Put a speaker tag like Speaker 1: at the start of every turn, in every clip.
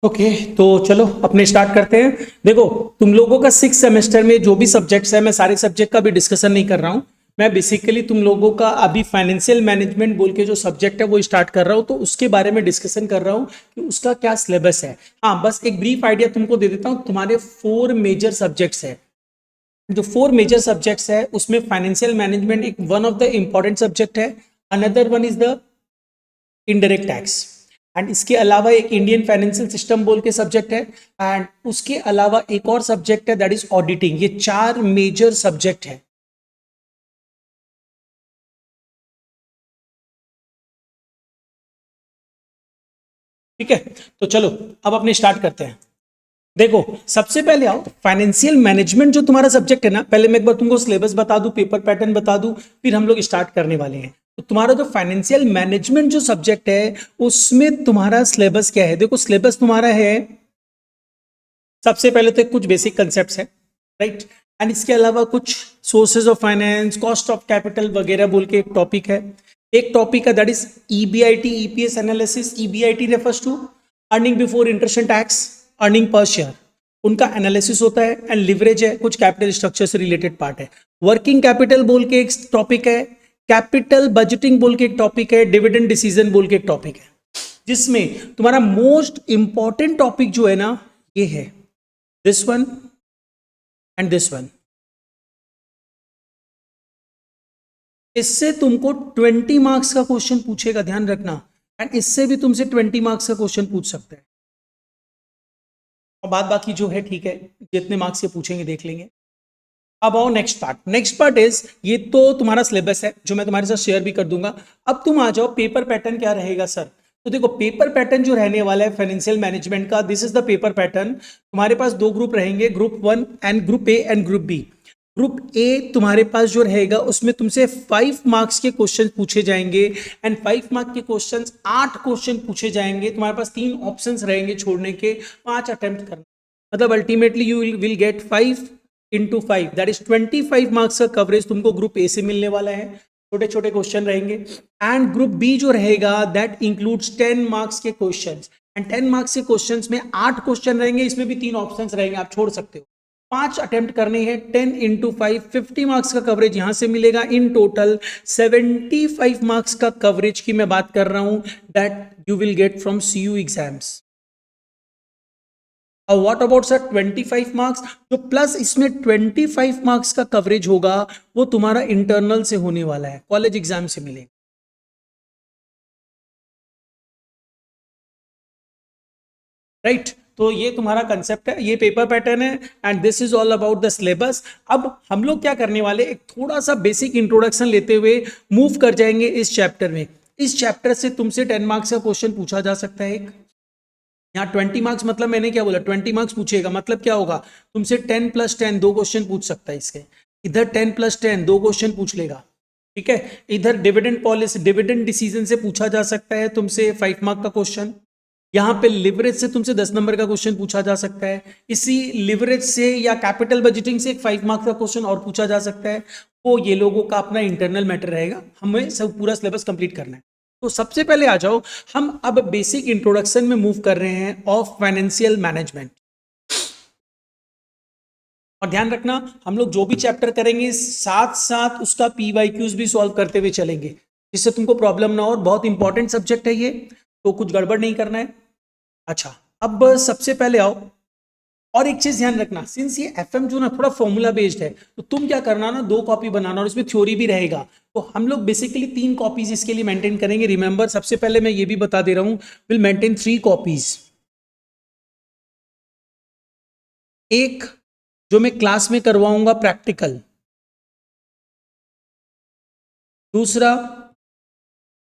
Speaker 1: Okay तो चलो अपने स्टार्ट करते हैं। देखो, तुम लोगों का 6 सेमेस्टर में जो भी सब्जेक्ट्स है, मैं सारे सब्जेक्ट का भी डिस्कशन नहीं कर रहा हूँ। मैं बेसिकली तुम लोगों का अभी फाइनेंशियल मैनेजमेंट बोल के जो सब्जेक्ट है वो स्टार्ट कर रहा हूँ, तो उसके बारे में डिस्कशन कर रहा हूँ कि उसका क्या सिलेबस है। हाँ, बस एक ब्रीफ आइडिया तुमको दे देता हूँ। तुम्हारे 4 मेजर सब्जेक्ट्स है। जो 4 मेजर सब्जेक्ट्स है उसमें फाइनेंशियल मैनेजमेंट एक one of the important subject है। Another one is the indirect tax, and इसके अलावा एक इंडियन फाइनेंशियल सिस्टम बोल के सब्जेक्ट है, एंड उसके अलावा एक और सब्जेक्ट है दैट इज ऑडिटिंग। ये 4 मेजर सब्जेक्ट है। ठीक है, तो चलो अब अपने स्टार्ट करते हैं। देखो, सबसे पहले आओ फाइनेंशियल मैनेजमेंट जो तुम्हारा सब्जेक्ट है ना, पहले मैं एक बार तुमको सिलेबस बता दूं, पेपर पैटर्न बता दूं, फिर हम लोग स्टार्ट करने वाले हैं। तो तुम्हारा जो फाइनेंशियल मैनेजमेंट जो सब्जेक्ट है उसमें तुम्हारा सिलेबस क्या है। देखो, सिलेबस तुम्हारा है सबसे पहले तो कुछ बेसिक कंसेप्ट्स है, राइट, एंड इसके अलावा कुछ sources of finance, cost of capital वगैरह बोल के एक टॉपिक है। एक टॉपिक है that is EBIT, EPS analysis. EBIT refers to earning before interest and tax, earning per share, उनका एनालिसिस होता है। एंड लिवरेज है, कुछ कैपिटल स्ट्रक्चर से रिलेटेड पार्ट है। वर्किंग कैपिटल बोल के एक टॉपिक है। कैपिटल बजटिंग बोल के एक टॉपिक है। डिविडेंड डिसीजन बोल के एक टॉपिक है, जिसमें तुम्हारा मोस्ट इंपॉर्टेंट टॉपिक जो है ना, ये है this one and this one. इससे तुमको 20 मार्क्स का क्वेश्चन पूछेगा, ध्यान रखना। एंड इससे भी तुमसे 20 मार्क्स का क्वेश्चन पूछ सकते हैं। और बात बाकी जो है ठीक है, जितने मार्क्स से पूछेंगे देख लेंगे। अब आओ next part. Next part is, ये तो तुम्हारा सिलेबस है जो मैं तुम्हारे साथ शेयर भी कर दूंगा। अब तुम आ जाओ पेपर पैटर्न क्या रहेगा सर। तो देखो, पेपर पैटर्न जो रहने वाला है फाइनेंशियल मैनेजमेंट का, this is the paper pattern. तुम्हारे पास 2 ग्रुप रहेंगे, group 1 and group A and group B. Group A तुम्हारे पास जो रहेगा उसमें तुमसे 5 मार्क्स के क्वेश्चन पूछे जाएंगे, एंड 5 मार्क्स के क्वेश्चन 8 क्वेश्चन पूछे जाएंगे। तुम्हारे पास 3 ऑप्शंस रहेंगे छोड़ने के, 5 अटेम्प्ट करना। मतलब ultimately you will gate 5 into 5, that is 25 marks का कवरेज तुमको ग्रुप ए से मिलने वाला है। छोटे छोटे क्वेश्चन रहेंगे। एंड ग्रुप बी जो रहेगा दैट इंक्लूड्स 10 मार्क्स के क्वेश्चंस, एंड 10 मार्क्स के क्वेश्चंस में 8 क्वेश्चन रहेंगे, इसमें भी 3 ऑप्शंस रहेंगे, आप छोड़ सकते हो। 5 अटेम्प्ट करने हैं, 10 इंटू 5, 50 मार्क्स का कवरेज यहां से मिलेगा। इन टोटल 75 मार्क्स का कवरेज की मैं बात कर रहा हूं, that you will get from CU exams. और व्हाट अबाउट सर 25 मार्क्स, जो प्लस इसमें 25 मार्क्स का कवरेज होगा वो तुम्हारा इंटरनल से होने वाला है, कॉलेज एग्जाम से मिलेगा, राइट। तो ये तुम्हारा कंसेप्ट है, ये पेपर पैटर्न है, and this is all about the syllabus. अब हम लोग क्या करने वाले, एक थोड़ा सा बेसिक इंट्रोडक्शन लेते हुए मूव कर जाएंगे इस चैप्टर में। इस चैप्टर से तुमसे 10 मार्क्स का क्वेश्चन पूछा जा सकता है। एक यहाँ 20 मार्क्स, मतलब मैंने क्या बोला, 20 मार्क्स पूछेगा, मतलब क्या होगा, तुमसे 10 + 10 2 क्वेश्चन पूछ सकता है इसके। इधर 10 + 10 2 क्वेश्चन पूछ लेगा, ठीक है। इधर डिविडेंड पॉलिसी, डिविडेंड डिसीजन से पूछा जा सकता है तुमसे 5 मार्क का क्वेश्चन। यहाँ पे लिवरेज से तुमसे 10 नंबर का क्वेश्चन पूछा जा सकता है। इसी लिवरेज से या कैपिटल बजटिंग से एक 5 मार्क्स का क्वेश्चन और पूछा जा सकता है। वो ये लोगों का अपना इंटरनल मैटर रहेगा, हमें सब पूरा सिलेबस कंप्लीट करना है। तो सबसे पहले आ जाओ, हम अब बेसिक इंट्रोडक्शन में मूव कर रहे हैं ऑफ फाइनेंशियल मैनेजमेंट। और ध्यान रखना, हम लोग जो भी चैप्टर करेंगे साथ साथ उसका पीवाईक्यूज भी सॉल्व करते हुए चलेंगे, जिससे तुमको प्रॉब्लम ना हो। बहुत इंपॉर्टेंट सब्जेक्ट है ये, तो कुछ गड़बड़ नहीं करना है। अच्छा, अब सबसे पहले आओ, और एक चीज ध्यान रखना, सिंस ये एफएम जो ना थोड़ा फॉर्मूला बेस्ड है, तो तुम क्या करना ना, 2 कॉपी बनाना, और इसमें थ्योरी भी रहेगा। तो हम लोग बेसिकली 3 कॉपीज इसके लिए मेंटेन करेंगे। रिमेंबर, सबसे पहले मैं ये भी बता दे रहा हूं, विल मेंटेन 3 कॉपीज। एक जो मैं क्लास में करवाऊंगा प्रैक्टिकल, दूसरा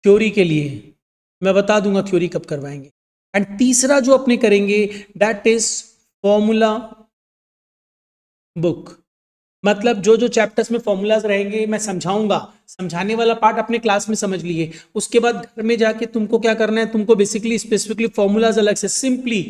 Speaker 1: थ्योरी के लिए मैं बता दूंगा थ्योरी कब करवाएंगे, एंड तीसरा जो अपने करेंगे दैट इज फॉर्मूला बुक। मतलब जो जो चैप्टर्स में फॉर्मूलाज रहेंगे मैं समझाऊंगा, समझाने वाला पार्ट अपने क्लास में समझ लिए। उसके बाद घर में जाके तुमको क्या करना है, तुमको बेसिकली स्पेसिफिकली फॉर्मूलाज अलग से सिंपली,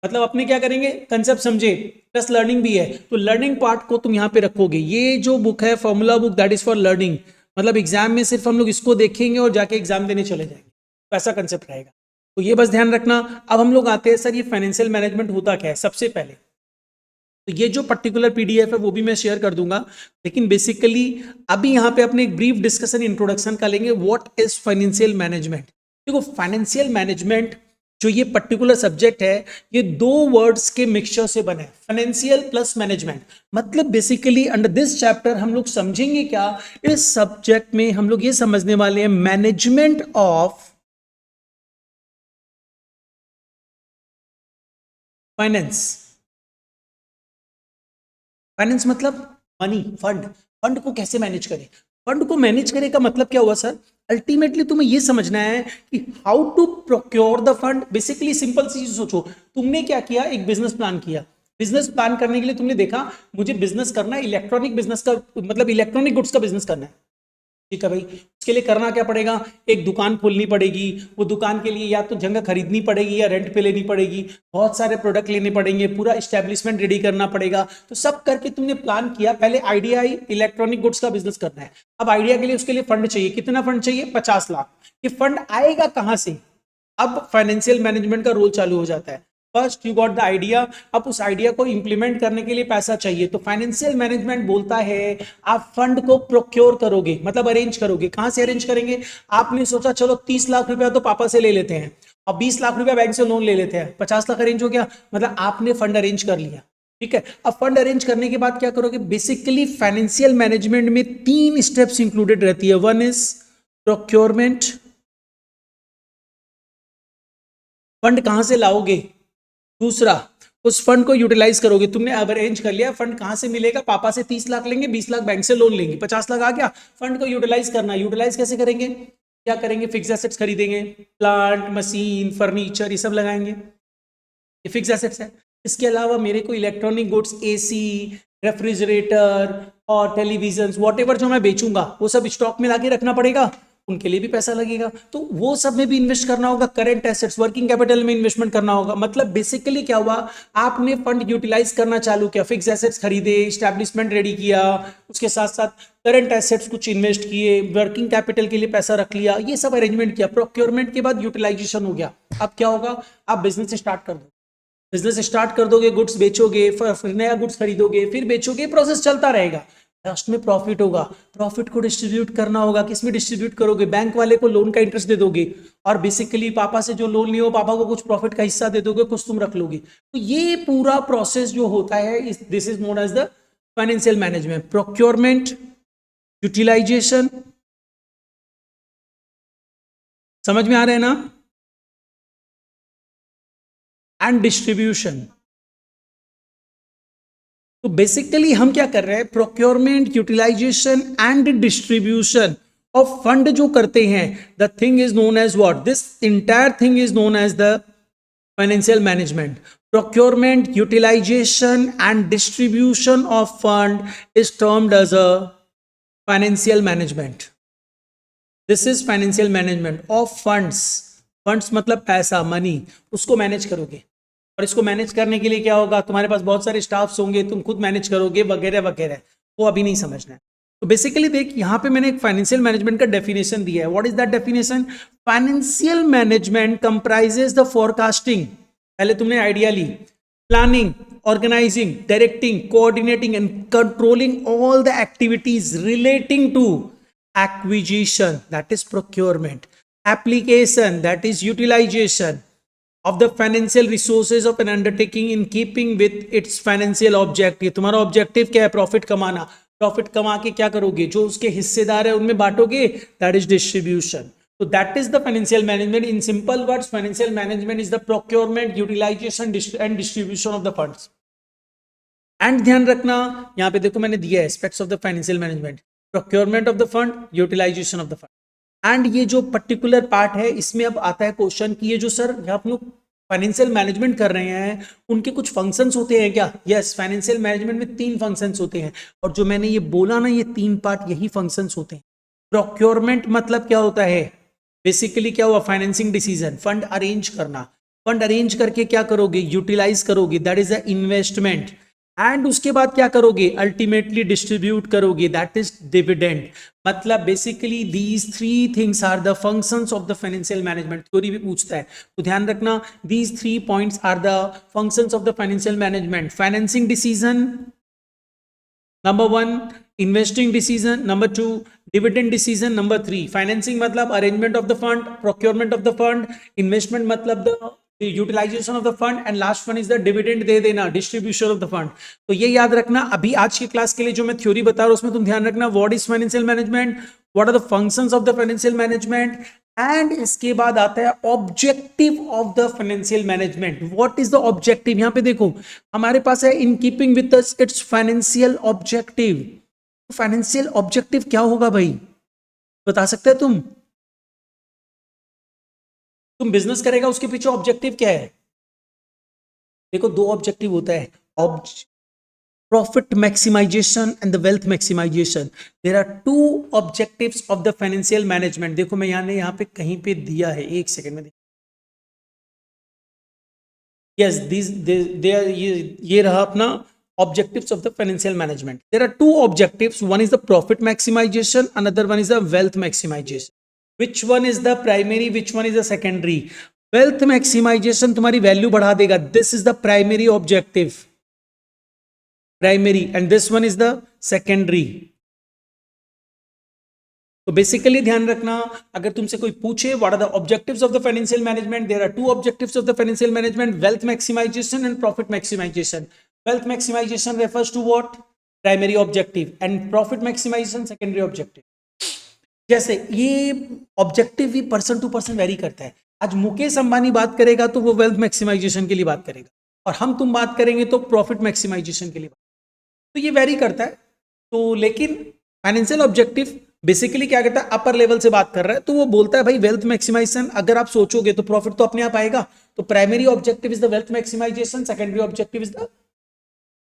Speaker 1: मतलब अपने क्या करेंगे, कंसेप्ट समझे प्लस लर्निंग भी है, तो लर्निंग पार्ट को तुम यहाँ पे रखोगे। ये जो बुक है formula book, that is for learning, मतलब एग्जाम में सिर्फ हम लोग इसको देखेंगे और जाके एग्जाम देने चले जाएंगे, तो ऐसा कंसेप्ट रहेगा। तो ये बस ध्यान रखना। अब हम लोग आते हैं सर ये फाइनेंशियल मैनेजमेंट होता क्या है। सबसे पहले तो ये जो पर्टिकुलर पीडीएफ है वो भी मैं शेयर कर दूंगा, लेकिन बेसिकली अभी यहाँ पे अपने एक ब्रीफ डिस्कशन इंट्रोडक्शन का लेंगे। What is financial management. देखो फाइनेंशियल मैनेजमेंट जो ये पर्टिकुलर सब्जेक्ट है ये दो वर्ड्स के मिक्सचर से बना है, फाइनेंशियल प्लस मैनेजमेंट। मतलब बेसिकली अंडर दिस चैप्टर हम लोग समझेंगे क्या, इस सब्जेक्ट में हम लोग ये समझने वाले हैं मैनेजमेंट ऑफ फाइनेंस। फाइनेंस मतलब मनी, फंड। फंड को कैसे मैनेज करें। फंड को मैनेज करे का मतलब क्या हुआ सर, अल्टीमेटली तुम्हें यह समझना है कि how to procure the fund. Basically simple सी चीज सोचो, तुमने क्या किया, एक बिजनेस प्लान किया। बिजनेस प्लान करने के लिए तुमने देखा मुझे बिजनेस करना है, इलेक्ट्रॉनिक बिजनेस का, मतलब इलेक्ट्रॉनिक गुड्स का बिजनेस करना है। ठीक है भाई, उसके लिए करना क्या पड़ेगा, एक दुकान खोलनी पड़ेगी। वो दुकान के लिए या तो जगह खरीदनी पड़ेगी या रेंट पे लेनी पड़ेगी, बहुत सारे प्रोडक्ट लेने पड़ेंगे, पूरा इस्टेब्लिशमेंट रेडी करना पड़ेगा। तो सब करके तुमने प्लान किया, पहले आइडिया आई इलेक्ट्रॉनिक गुड्स का बिजनेस करना है। अब आइडिया के लिए उसके लिए फंड चाहिए, कितना फंड चाहिए, 50 लाख। ये फंड आएगा कहां से, अब फाइनेंशियल मैनेजमेंट का रोल चालू हो जाता है। First you got the idea, अब उस आइडिया को इंप्लीमेंट करने के लिए पैसा चाहिए। तो फाइनेंशियल मैनेजमेंट बोलता है आप फंड को प्रोक्योर करोगे, मतलब अरेंज करोगे। कहां से अरेंज करेंगे, आपने सोचा चलो 30 लाख रुपया तो पापा से ले लेते हैं और 20 लाख रुपया बैंक से लोन ले लेते हैं, 50 लाख अरेंज हो गया, मतलब आपने फंड अरेंज कर लिया। ठीक है, अब फंड अरेंज करने के बाद क्या करोगे, बेसिकली फाइनेंशियल मैनेजमेंट में 3 स्टेप्स इंक्लूडेड रहती है। वन इज प्रोक्योरमेंट, फंड कहां से लाओगे, दूसरा उस फंड को यूटिलाइज करोगे। तुमने अब अरेंज कर लिया, फंड कहां से मिलेगा, पापा से 30 लाख लेंगे, 20 लाख बैंक से लोन लेंगे, 50 लाख आ गया, फंड को यूटिलाइज करना। यूटिलाइज कैसे करेंगे, क्या करेंगे, फिक्स एसेट्स खरीदेंगे, प्लांट मशीन फर्नीचर ये सब लगाएंगे, ये फिक्स एसेट्स है। इसके अलावा मेरे को इलेक्ट्रॉनिक गुड्स, एसी, रेफ्रिजरेटर और टेलीविजन, वॉट जो मैं बेचूंगा वो सब स्टॉक में लाके रखना पड़ेगा, उनके लिए भी पैसा लगेगा, तो वो सब में भी इन्वेस्ट करना होगा। करंट एसेट्स, वर्किंग कैपिटल में इन्वेस्टमेंट करना होगा। मतलब बेसिकली क्या हुआ, आपने फंड यूटिलाइज करना चालू किया, फिक्स एसेट्स खरीदे, स्टैब्लिशमेंट रेडी किया, उसके साथ साथ करंट एसेट्स कुछ इन्वेस्ट किए, वर्किंग कैपिटल के लिए पैसा रख लिया, ये सब अरेंजमेंट किया। प्रोक्योरमेंट के बाद यूटिलाइजेशन हो गया। अब क्या होगा, आप बिजनेस स्टार्ट कर दो, बिजनेस स्टार्ट कर दोगे, गुड्स बेचोगे, फिर नया गुड्स खरीदोगे, फिर बेचोगे, प्रोसेस चलता रहेगा। लास्ट में प्रॉफिट होगा, प्रॉफिट को डिस्ट्रीब्यूट करना होगा। किसमें डिस्ट्रीब्यूट करोगे, बैंक वाले को लोन का इंटरेस्ट दे दोगे, और बेसिकली पापा से जो लोन लियो पापा को कुछ प्रॉफिट का हिस्सा दे दोगे, कुछ तुम रख लोगे। तो ये पूरा प्रोसेस जो होता है this is known as the financial management. Procurement, utilization, समझ में आ रहा है ना, एंड डिस्ट्रीब्यूशन। तो बेसिकली हम क्या कर रहे हैं, procurement, utilization and distribution of fund जो करते हैं, the thing is known as what, this entire thing is known as the financial management. Procurement, utilization and distribution of fund is termed as a financial management. This is financial management of funds. Funds मतलब पैसा, money, उसको manage करोगे। और इसको manage करने के लिए क्या होगा, तुम्हारे पास बहुत सारे स्टाफ्स होंगे, तुम खुद मैनेज करोगे, वगैरह वगैरह, वो अभी नहीं समझना है। तो बेसिकली देख, यहां पे मैंने एक फाइनेंशियल मैनेजमेंट का डेफिनेशन दिया है। What is that definition, financial management comprises the forecasting, पहले तुमने आइडिया ली, planning, organizing, directing, coordinating and controlling all the activities relating to acquisition, that is procurement, application, that is utilization of the financial resources of an undertaking in keeping with its financial objective। तुम्हारा objective क्या है, profit कमाना। Profit कमा के क्या करोगे, जो उसके हिस्सेदार है उनमें बांटोगे, दैट इज डिस्ट्रीब्यूशन। तो that is the financial management. In simple words, financial management is the procurement, utilization and distribution of the funds. And ध्यान रखना, यहां पे देखो मैंने दिया aspects of the financial management, procurement of the fund, utilization of the fund. And ये जो particular part है, इसमें अब आता है क्वेश्चन कि ये जो सर आप लोग फाइनेंशियल मैनेजमेंट कर रहे हैं, उनके कुछ फंक्शंस होते हैं क्या। यस, फाइनेंशियल मैनेजमेंट में 3 फंक्शंस होते हैं, और जो मैंने ये बोला ना, ये 3 पार्ट यही फंक्शंस होते हैं। प्रोक्योरमेंट मतलब क्या होता है, बेसिकली क्या हुआ, फाइनेंसिंग डिसीजन, फंड अरेंज करना। फंड अरेंज करके क्या करोगे, यूटिलाइज करोगे, that is the investment. And उसके बाद क्या करोगे, अल्टीमेटली डिस्ट्रीब्यूट करोगे, दैट इज डिविडेंड। मतलब basically these three things are the functions of the financial management. Theory भी पूछता है तो ध्यान रखना, these three points are the functions of the financial management. Financing decision number one, investing decision number two, dividend decision number three. Financing मतलब arrangement of the fund, procurement of the fund, investment मतलब the utilization of the fund, and last one is the dividend दे देना, distribution of the fund. तो ये याद रखना। अभी आज की क्लास के लिए जो मैं थ्योरी बता रहा हूं उसमें तुम ध्यान रखना, what is financial management, what are the functions of the financial management, and इसके बाद आता है objective of the financial management. What is the objective, यहां पे देखो हमारे पास है in keeping with its financial objective. Financial objective क्या होगा भाई, बता सकते हैं तुम बिजनेस करेगा उसके पीछे ऑब्जेक्टिव क्या है? देखो दो ऑब्जेक्टिव होता है, profit maximization and the wealth maximization. There are two objectives of the financial management. देखो मैं यहाँ पे कहीं पे दिया है, एक सेकंड में। yes these they are ये रहा अपना objectives of the financial management. There are two objectives, one is the profit maximization, another one is the wealth maximization. Which one is the primary, which one is the secondary? Wealth maximization तुम्हारी value बढ़ा देगा, this is the primary objective, primary, and this one is the secondary. तो basically ध्यान रखना, अगर तुमसे कोई पूछे what are the objectives of the financial management, there are two objectives of the financial management, wealth maximization and profit maximization. Wealth maximization refers to what, primary objective, and profit maximization secondary objective. जैसे ये objective भी person to person very करता है. आज मुकेश अंबानी बात करेगा तो वो वेल्थ मैक्सिमाइजेशन के लिए बात करेगा, और हम तुम बात करेंगे तो प्रॉफिट मैक्सिमाइजेशन के लिए. तो ये वेरी करता है. तो लेकिन फाइनेंशियल ऑब्जेक्टिव बेसिकली क्या कहता है, अपर लेवल से बात कर रहा है तो वो बोलता है भाई वेल्थ मैक्सिमाइजेशन. अगर आप सोचोगे तो प्रॉफिट तो अपने आप आएगा. तो primary objective is the wealth maximization, secondary objective is the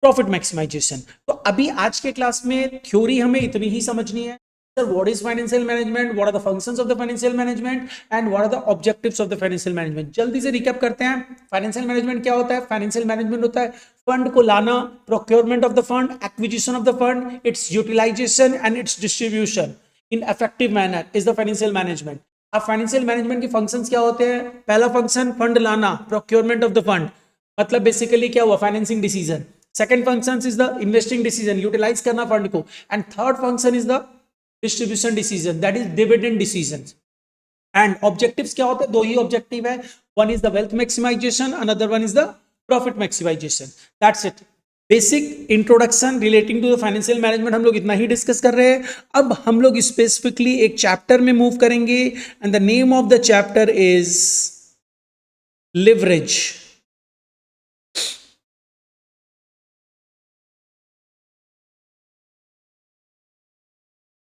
Speaker 1: profit maximization. तो अभी आज के क्लास में थ्योरी हमें इतनी ही समझनी है. Sir what is financial management, what are the functions of the financial management, and what are the objectives of the financial management. जल्दी से रिकैप करते हैं. फाइनेंशियल मैनेजमेंट क्या होता है? फाइनेंशियल मैनेजमेंट होता है फंड को लाना, procurement of the fund, acquisition of the fund, its utilization and its distribution in effective manner is the financial management. अब फाइनेंशियल मैनेजमेंट के फंक्शंस क्या होते हैं? पहला फंक्शन फंड लाना, प्रोक्योरमेंट ऑफ द फंड, मतलब बेसिकली क्या हुआ, financing decision. Second function is the investing decision, utilize करना फंड को. And third function is the distribution decision, that is dividend decision. And objectives क्या होते हैं? दो ही ऑब्जेक्टिव है, one is the wealth maximization, another one is the profit maximization. That's it. Basic introduction relating to the financial management हम लोग इतना ही discuss कर रहे हैं. अब हम लोग स्पेसिफिकली एक चैप्टर में मूव करेंगे, and the name of the chapter is leverage.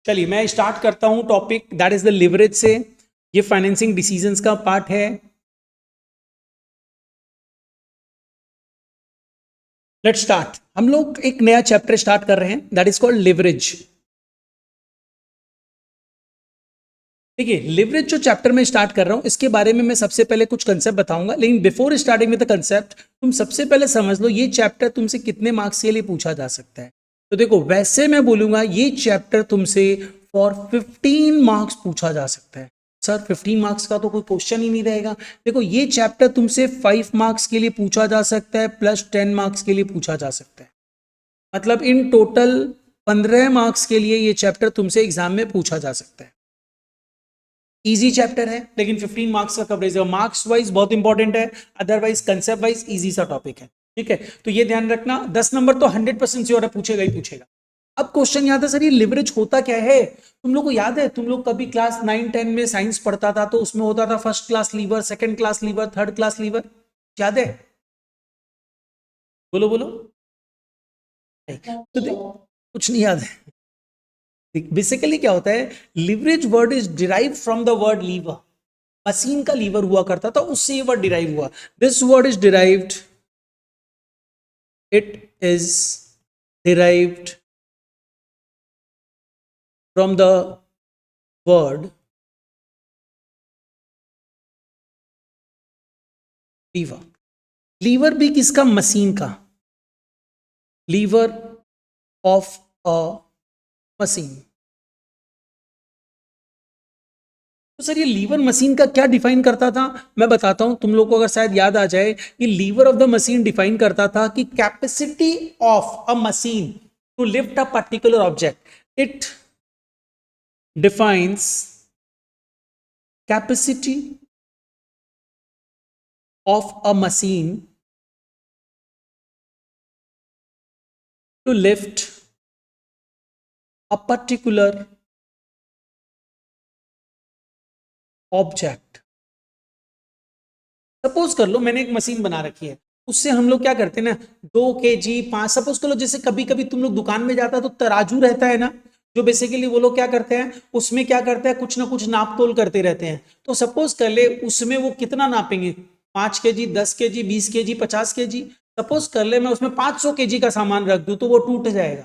Speaker 1: चलिए मैं स्टार्ट करता हूं topic, that is the leverage से. ये फाइनेंसिंग डिसीजंस का पार्ट है. Let's start. हम लोग एक नया चैप्टर स्टार्ट कर रहे हैं, दैट इज कॉल्ड लिवरेज. देखिए लिवरेज जो चैप्टर में स्टार्ट कर रहा हूं इसके बारे में मैं सबसे पहले कुछ कंसेप्ट बताऊंगा, लेकिन before starting with the concept तुम सबसे पहले समझ लो ये चैप्टर तुमसे कितने मार्क्स के लिए पूछा जा सकता है. तो देखो वैसे मैं बोलूंगा ये चैप्टर तुमसे फॉर 15 मार्क्स पूछा जा सकता है. सर 15 मार्क्स का तो कोई क्वेश्चन ही नहीं रहेगा. देखो ये चैप्टर तुमसे 5 मार्क्स के लिए पूछा जा सकता है, प्लस 10 मार्क्स के लिए पूछा जा सकता है. मतलब इन टोटल 15 मार्क्स के लिए ये चैप्टर तुमसे एग्जाम में पूछा जा सकता है. इजी चैप्टर है लेकिन 15 मार्क्स का कवरेज है. मार्क्स वाइज बहुत इंपॉर्टेंट है, अदरवाइज कंसेप्ट वाइज इजी सा टॉपिक है. ठीक है, तो ये ध्यान रखना. 10 नंबर तो 100% श्योर है, पूछेगा ही पूछेगा. अब क्वेश्चन याद है सर ये लिवरेज होता क्या है? तुम लोग को याद है, तुम लोग कभी क्लास 9-10 में साइंस पढ़ता था तो उसमें होता था first class lever, second class lever, third class lever. याद है? बोलो बोलो. तो कुछ नहीं याद है. बेसिकली क्या होता है, leverage word is derive from the word lever. Machine का लीवर हुआ करता था, उससे ये वर्ड डिराइव हुआ. This word is derived, it is derived from the word lever. Lever भी किसका? मशीन का. Lever of a machine. तो सर ये लीवर मशीन का क्या डिफाइन करता था, मैं बताता हूं तुम लोग को अगर शायद याद आ जाए। कि lever of the machine define करता था कि capacity of a machine to lift a particular object. It defines capacity of a machine to lift a particular object. Suppose कर लो मैंने एक मशीन बना रखी है, उससे हम लोग क्या करते हैं ना, 2 kg 5, सपोज कर लो जैसे कभी कभी तुम लोग दुकान में जाता है तो तराजू रहता है ना, जो बेसिकली वो लोग क्या करते हैं, उसमें क्या करते हैं, कुछ ना कुछ नाप तोल करते रहते हैं। तो सपोज कर ले उसमें वो कितना नापेंगे, 5 kg 10 kg 20 kg 50 kg। Suppose कर ले मैं उसमें 500 kg का सामान रख दूं तो वो टूट जाएगा।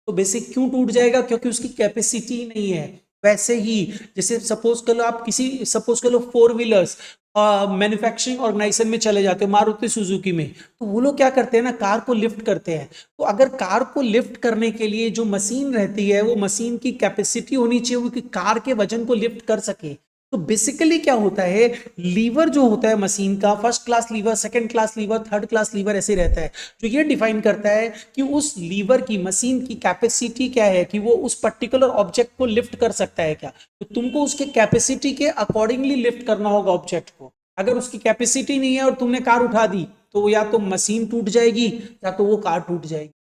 Speaker 1: तो बेसिक क्यों टूट जाएगा, क्योंकि उसकी कैपेसिटी नहीं है। वैसे ही जैसे सपोज कर लो आप किसी, सपोज कर लो 4 व्हीलर्स मैन्युफैक्चरिंग ऑर्गेनाइजेशन में चले जाते हो, मारुति सुजुकी में, तो वो लोग क्या करते हैं ना, कार को लिफ्ट करते हैं। तो अगर कार को लिफ्ट करने के लिए जो मशीन रहती है, वो मशीन की कैपेसिटी होनी चाहिए वो कि कार के वजन को लिफ्ट कर सके। तो बेसिकली क्या होता है, लीवर जो होता है मशीन का, first class lever, second class lever, third class lever ऐसे रहता है, जो ये डिफाइन करता है कि उस लीवर की, मशीन की कैपेसिटी क्या है, कि वो उस पर्टिकुलर ऑब्जेक्ट को लिफ्ट कर सकता है क्या। तो तुमको उसके कैपेसिटी के अकॉर्डिंगली लिफ्ट करना होगा ऑब्जेक्ट को। अगर उसकी कैपेसिटी नहीं है और तुमने कार उठा दी, तो या तो मशीन टूट जाएगी या तो वो कार टूट जाएगी।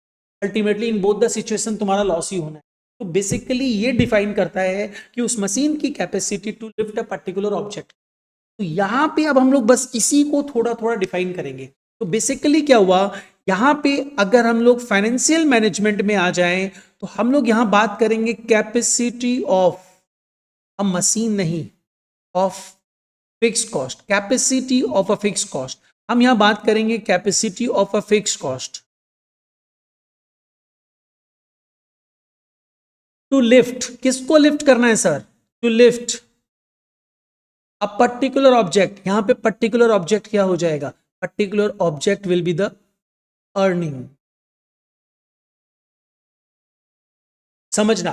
Speaker 1: Ultimately in both the situation तुम्हारा लॉस ही होना है। तो बेसिकली ये डिफाइन करता है कि उस मशीन की capacity to lift a particular object. तो यहां पे अब हम लोग बस इसी को थोड़ा थोड़ा डिफाइन करेंगे। तो बेसिकली क्या हुआ, यहां पे अगर हम लोग फाइनेंशियल मैनेजमेंट में आ जाएं, तो हम लोग यहां बात करेंगे कैपेसिटी ऑफ अ मशीन, नहीं of fix cost. Capacity of a fix cost, हम यहां बात करेंगे capacity of a fix cost to lift. किसको लिफ्ट करना है sir, to lift a particular object. यहां पे पर्टिकुलर ऑब्जेक्ट क्या हो जाएगा, particular object will be the earning. समझना।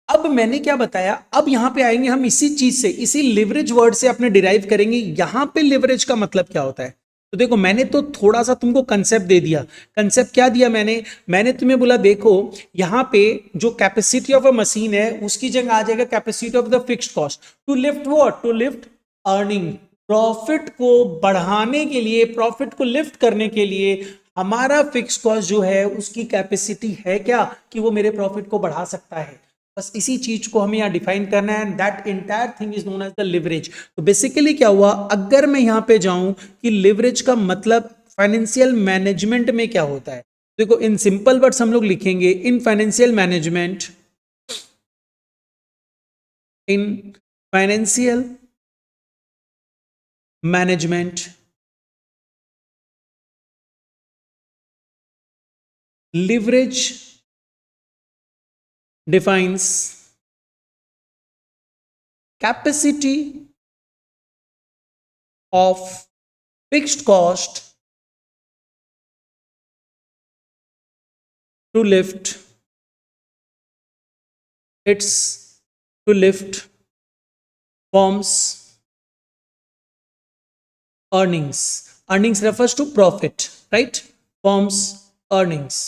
Speaker 1: अब मैंने क्या बताया, अब यहां पे आएंगे हम इसी चीज से, इसी लिवरेज वर्ड से अपने डिराइव करेंगे यहां पे लिवरेज का मतलब क्या होता है। तो देखो मैंने तो थोड़ा सा तुमको कंसेप्ट दे दिया। कंसेप्ट क्या दिया मैंने तुम्हें बोला देखो, यहां पे जो कैपेसिटी ऑफ अ मशीन है उसकी जगह आ जाएगा capacity of the fixed cost to lift what, to lift earning. Profit को बढ़ाने के लिए, प्रॉफिट को लिफ्ट करने के लिए हमारा फिक्स कॉस्ट जो है उसकी कैपेसिटी है क्या, कि वो मेरे प्रॉफिट को बढ़ा सकता है। बस इसी चीज को हमें यहां डिफाइन करना है, that entire thing is known as the leverage. तो बेसिकली क्या हुआ, अगर मैं यहां पे जाऊं कि लिवरेज का मतलब फाइनेंशियल मैनेजमेंट में क्या होता है, देखो इन सिंपल वर्ड्स हम लोग लिखेंगे, in financial management, in financial management leverage defines capacity of fixed cost to lift its, to lift firm's earnings. Earnings refers to profit, right? Firm's earnings.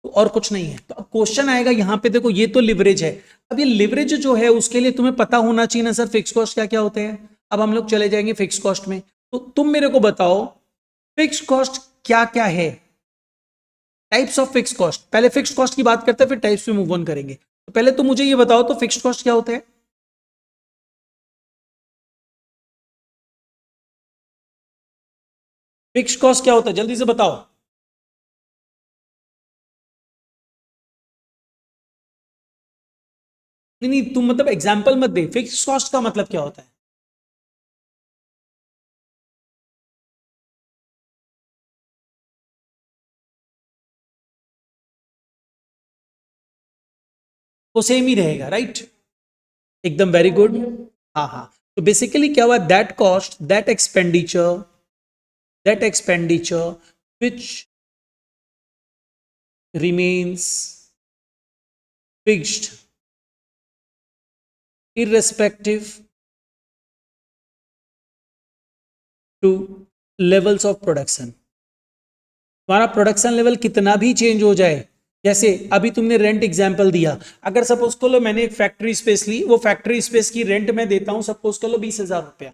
Speaker 1: तो और कुछ नहीं है। तो अब क्वेश्चन आएगा यहां पे, देखो ये तो लिवरेज है। अब ये लिवरेज जो है उसके लिए तुम्हें पता होना चाहिए ना सर फिक्स कॉस्ट क्या क्या होते हैं। अब हम लोग चले जाएंगे फिक्स कॉस्ट में। तो तुम मेरे को बताओ फिक्स कॉस्ट क्या क्या है, टाइप्स ऑफ फिक्स कॉस्ट। पहले फिक्स कॉस्ट की बात करते हैं फिर टाइप्स पे मूव ऑन करेंगे। तो पहले तो मुझे ये बताओ तो फिक्स कॉस्ट क्या होता है। फिक्स कॉस्ट क्या होता है जल्दी से बताओ। नहीं नहीं तुम मतलब एग्जांपल मत दे, फिक्स कॉस्ट का मतलब क्या होता है। वो सेम ही रहेगा, राइट। एकदम वेरी गुड। हाँ हाँ। तो बेसिकली क्या हुआ, that cost, that expenditure which remains fixed irrespective to levels of production। तुम्हारा प्रोडक्शन लेवल कितना भी चेंज हो जाए, जैसे अभी तुमने रेंट एग्जांपल दिया, अगर सपोज कर लो मैंने एक फैक्ट्री स्पेस ली, वो फैक्ट्री स्पेस की रेंट मैं देता हूं सपोज कर लो 20,000 रुपया,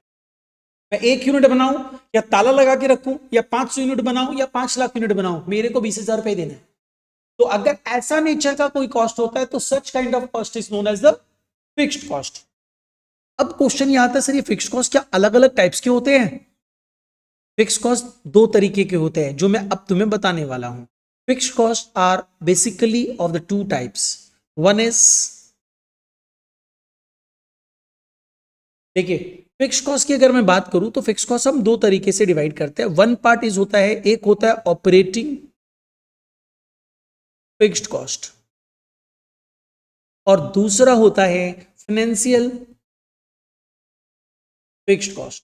Speaker 1: मैं 1 यूनिट बनाऊं या ताला लगा के रखूं या 500 यूनिट बनाऊं या 5 लाख यूनिट बनाऊं, मेरे को 20,000 रुपए देना है। तो अगर ऐसा नेचर का कोई कॉस्ट होता है तो such kind of cost is known as the fixed cost. अब क्वेश्चन यह आता है, सर ये फिक्स्ड कॉस्ट क्या अलग अलग टाइप्स के होते हैं? फिक्स्ड कॉस्ट दो तरीके के होते हैं जो मैं अब तुम्हें बताने वाला हूं। Fixed cost are basically of the two types. One is, देखिए फिक्स्ड कॉस्ट की अगर मैं बात करूं तो फिक्स्ड कॉस्ट हम दो तरीके से डिवाइड करते हैं। वन पार्ट इज होता है, एक होता है ऑपरेटिंग फिक्स्ड कॉस्ट और दूसरा होता है फाइनेंशियल फिक्स्ड कॉस्ट।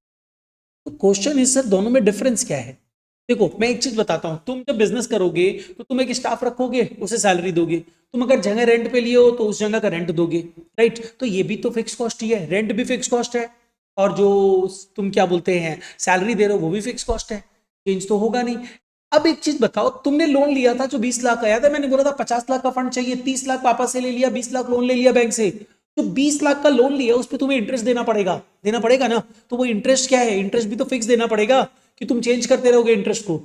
Speaker 1: तो क्वेश्चन इज सर दोनों में डिफरेंस क्या है? देखो मैं एक चीज बताता हूं, तुम जब बिजनेस करोगे तो तुम एक स्टाफ रखोगे, उसे सैलरी दोगे, तुम अगर जगह रेंट पे लिए हो तो उस जगह का रेंट दोगे, राइट? तो ये भी तो फिक्स कॉस्ट ही है, रेंट भी फिक्स कॉस्ट है और जो तुम क्या बोलते हैं सैलरी दे रहे हो वो भी फिक्स कॉस्ट है, चेंज तो होगा नहीं। अब एक चीज बताओ, तुमने लोन लिया था जो 20 लाख का आया था, मैंने बोला था 50 लाख का फंड चाहिए, 30 लाख पापा से ले लिया, 20 लाख लोन ले लिया बैंक से, तो 20 लाख का लोन लिया उस पर तुम्हें इंटरेस्ट देना पड़ेगा ना। तो वो इंटरेस्ट क्या है? इंटरेस्ट भी तो फिक्स देना पड़ेगा कि तुम चेंज करते रहोगे इंटरेस्ट को,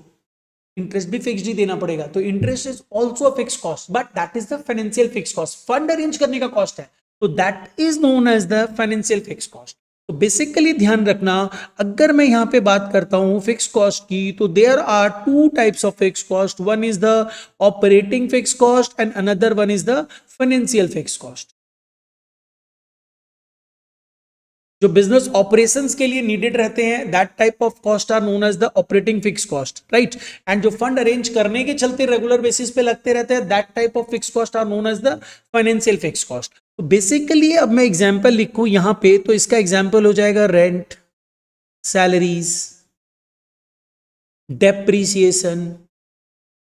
Speaker 1: इंटरेस्ट भी फिक्स ही देना पड़ेगा। तो interest is also a fix cost but that is the financial fix cost, fund arrange करने का कॉस्ट है, तो that is known as the financial fix cost. तो बेसिकली ध्यान रखना, अगर मैं यहां पे बात करता हूं फिक्स कॉस्ट की, तो there are two types of fix cost, one is the operating fix cost and another one is the financial fix cost. जो बिजनेस ऑपरेशंस के लिए नीडेड रहते हैं that type of cost are known as the operating fix cost, right? And जो fund arrange करने के चलते regular basis पे लगते रहते हैं that type of fix cost are known as the financial fix cost. तो बेसिकली अब मैं एग्जांपल लिखूं यहां पे, तो इसका एग्जांपल हो जाएगा rent, salaries, depreciation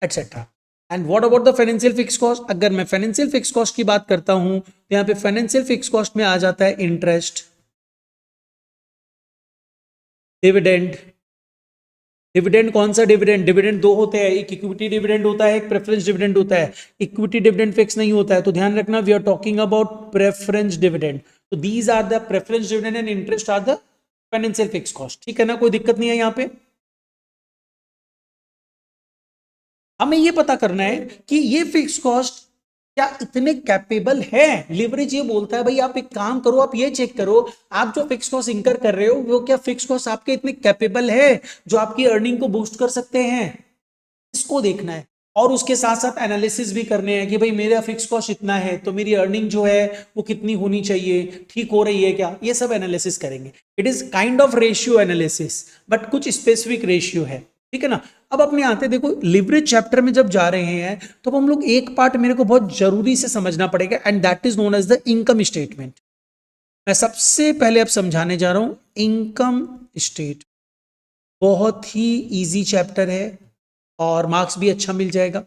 Speaker 1: etcetera. And what about the financial fix cost? अगर मैं फाइनेंशियल फिक्स कॉस्ट की बात करता हूं तो यहां पे फाइनेंशियल फिक्स कॉस्ट में आ जाता है इंटरेस्ट, डिविडेंड। डिविडेंड कौन सा डिविडेंड? डिविडेंड दो होते हैं, एक इक्विटी डिविडेंड होता है, एक प्रेफरेंस डिविडेंड होता है। इक्विटी डिविडेंड फिक्स नहीं होता है, तो ध्यान रखना we are talking about preference dividend. तो these are the preference dividend and interest are the financial fix cost. ठीक है ना, कोई दिक्कत नहीं है यहाँ पे। हमें ये पता करना है कि ये फिक्स कॉस्ट क्या इतने कैपेबल है। लिवरेज ये बोलता है भाई आप एक काम करो, आप ये चेक करो आप जो फिक्स कॉस्ट इंकर कर रहे हो वो क्या फिक्स कॉस्ट आपके इतने कैपेबल है जो आपकी अर्निंग को बूस्ट कर सकते हैं, इसको देखना है। और उसके साथ साथ एनालिसिस भी करने हैं कि भाई मेरा फिक्स कॉस्ट इतना है तो मेरी अर्निंग जो है वो कितनी होनी चाहिए, ठीक हो रही है क्या, ये सब एनालिसिस करेंगे। It is kind of ratio analysis but कुछ स्पेसिफिक रेशियो है, ठीक है ना। अब अपने आते देखो लिवरेज चैप्टर में जब जा रहे हैं तो हम लोग एक पार्ट मेरे को बहुत जरूरी से समझना पड़ेगा and that is known as the income statement. मैं सबसे पहले अब समझाने जा रहा हूं इनकम स्टेट, बहुत ही इजी चैप्टर है और मार्क्स भी अच्छा मिल जाएगा।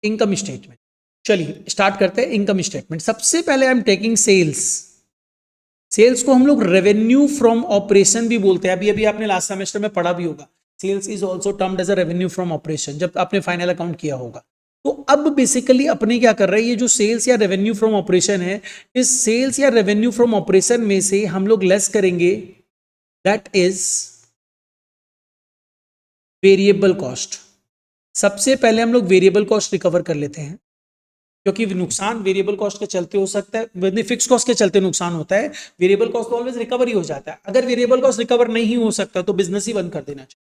Speaker 1: इनकम स्टेटमेंट, चलिए स्टार्ट करते हैं। इनकम स्टेटमेंट सबसे पहले I am taking sales. Sales को हम लोग रेवेन्यू फ्रॉम ऑपरेशन भी बोलते हैं, अभी अभी आपने लास्ट सेमेस्टर में पढ़ा भी होगा। Sales is also termed as a revenue from operation जब आपने फाइनल अकाउंट किया होगा। तो अब बेसिकली अपने क्या कर रहे हैं, ये जो सेल्स या रेवेन्यू फ्रॉम ऑपरेशन है, इस सेल्स या रेवेन्यू फ्रॉम ऑपरेशन में से हम लोग लेस करेंगे दैट इज वेरिएबल कॉस्ट। सबसे पहले हम लोग वेरिएबल कॉस्ट रिकवर कर लेते हैं क्योंकि नुकसान वेरिएबल कॉस्ट के चलते हो सकता है, फिक्स कॉस्ट के चलते नुकसान होता है, वेरिएबल कॉस्ट तो ऑलवेज रिकवर ही हो जाता है। अगर वेरिएबल कॉस्ट रिकवर नहीं हो सकता तो बिजनेस ही बंद कर देना चाहिए।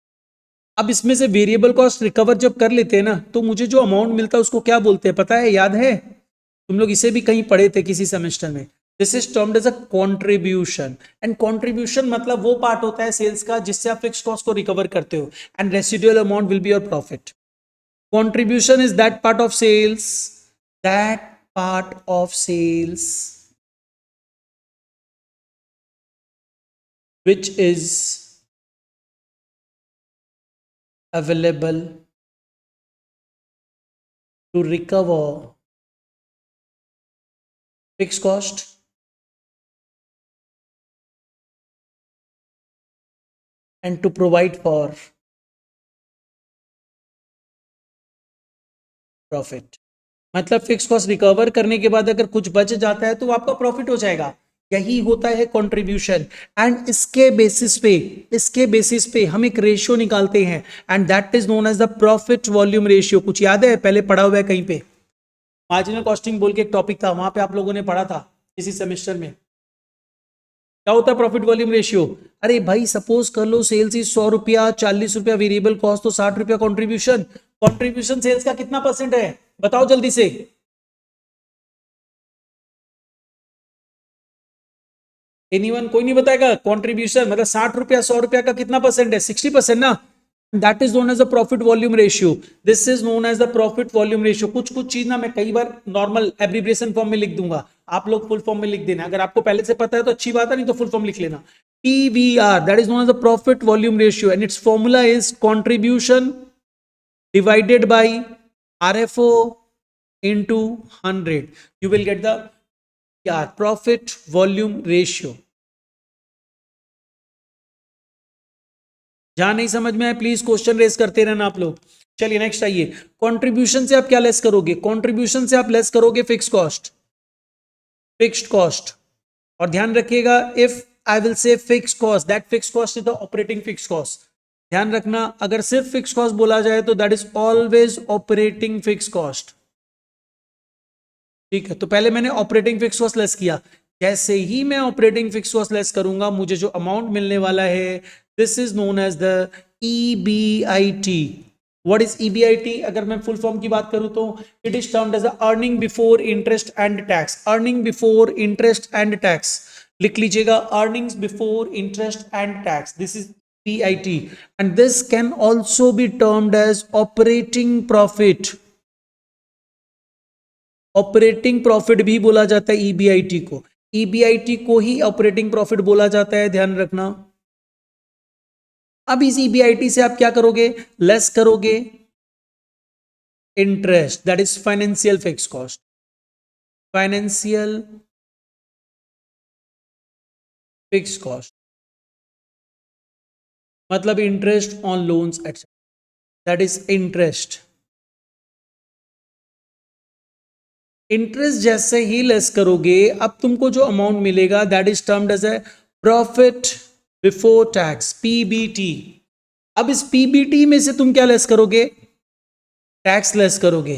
Speaker 1: अब इसमें से वेरिएबल कॉस्ट रिकवर जब कर लेते हैं ना तो मुझे जो अमाउंट मिलता है उसको क्या बोलते हैं पता है, याद है? तुम लोग इसे भी कहीं पढ़े थे किसी सेमेस्टर में। This is termed as a contribution and contribution मतलब वो पार्ट होता है सेल्स का जिससे आप फिक्स कॉस्ट को रिकवर करते हो and residual amount will be your profit. Contribution is that part of sales, that part of sales which is available to recover fixed cost and to provide for profit. मतलब fix cost recover करने के बाद अगर कुछ बच जाता है तो आपका प्रॉफिट हो जाएगा। यही होता है कंट्रीब्यूशन। एंड इसके बेसिस पे हम एक रेशियो निकालते हैं and that is known as the profit volume ratio. कुछ याद है? पहले पढ़ा हुआ है कहीं पे, मार्जिनल कॉस्टिंग बोल के एक टॉपिक था, वहां पे आप लोगों ने पढ़ा था इसी सेमेस्टर में। क्या होता है प्रॉफिट वॉल्यूम रेशियो? अरे भाई सपोज कर लो सेल्स इज 100 रुपया, 40 रुपया वेरिएबल कॉस्ट, तो 60 रुपया कॉन्ट्रीब्यूशन। कॉन्ट्रीब्यूशन सेल्स का कितना परसेंट है बताओ जल्दी से? एनीवन? कोई नहीं बताएगा? कॉन्ट्रीब्यूशन मतलब 60 रुपया 100 रुपया का कितना परसेंट है? 60% ना। That is known as the profit volume ratio. This is known as the profit volume ratio. कुछ कुछ चीज ना मैं कई बार नॉर्मल एब्रिविएशन फॉर्म में लिख दूंगा, आप लोग फुल फॉर्म में लिख देना। अगर आपको पहले से पता है तो अच्छी बात है, नहीं तो फुल फॉर्म लिख लेना। PVR, that is known as the profit volume ratio, and its formula is contribution divided by RFO into 100. You will get the profit volume ratio. जहां नहीं समझ में आए प्लीज क्वेश्चन रेस करते रहना आप लोग। चलिए नेक्स्ट आइए। कंट्रीब्यूशन से आप क्या लेस करोगे? कंट्रीब्यूशन से आप लेस करोगे फिक्स कॉस्ट, फिक्स्ड कॉस्ट। और ध्यान रखिएगा, if I will say fix cost, that fix cost is the operating fix cost. ध्यान रखना, अगर सिर्फ फिक्स कॉस्ट बोला जाए तो that is always operating fix cost. ठीक है, तो पहले मैंने ऑपरेटिंग फिक्स कॉस्ट लेस किया। जैसे ही मैं ऑपरेटिंग फिक्स कॉस्ट लेस करूंगा, मुझे जो अमाउंट मिलने वाला है, this is known as the EBIT। What is EBIT? अगर मैं फुल फॉर्म की बात करूं तो it is termed as earning before interest and tax. Earning before interest and tax लिख लीजिएगा, earnings before interest and tax, this is EBIT। And this can also be termed as operating profit. Operating profit भी बोला जाता है EBIT को। EBIT को ही operating profit बोला जाता है, ध्यान रखना। अब इस EBIT से आप क्या करोगे? लेस करोगे interest, that is financial fix cost. Financial fix cost मतलब interest on loans etcetera, that is interest. Interest जैसे ही लेस करोगे, अब तुमको जो अमाउंट मिलेगा that is termed as a profit before tax, PBT। अब इस PBT में से तुम क्या लेस करोगे? टैक्स लेस करोगे,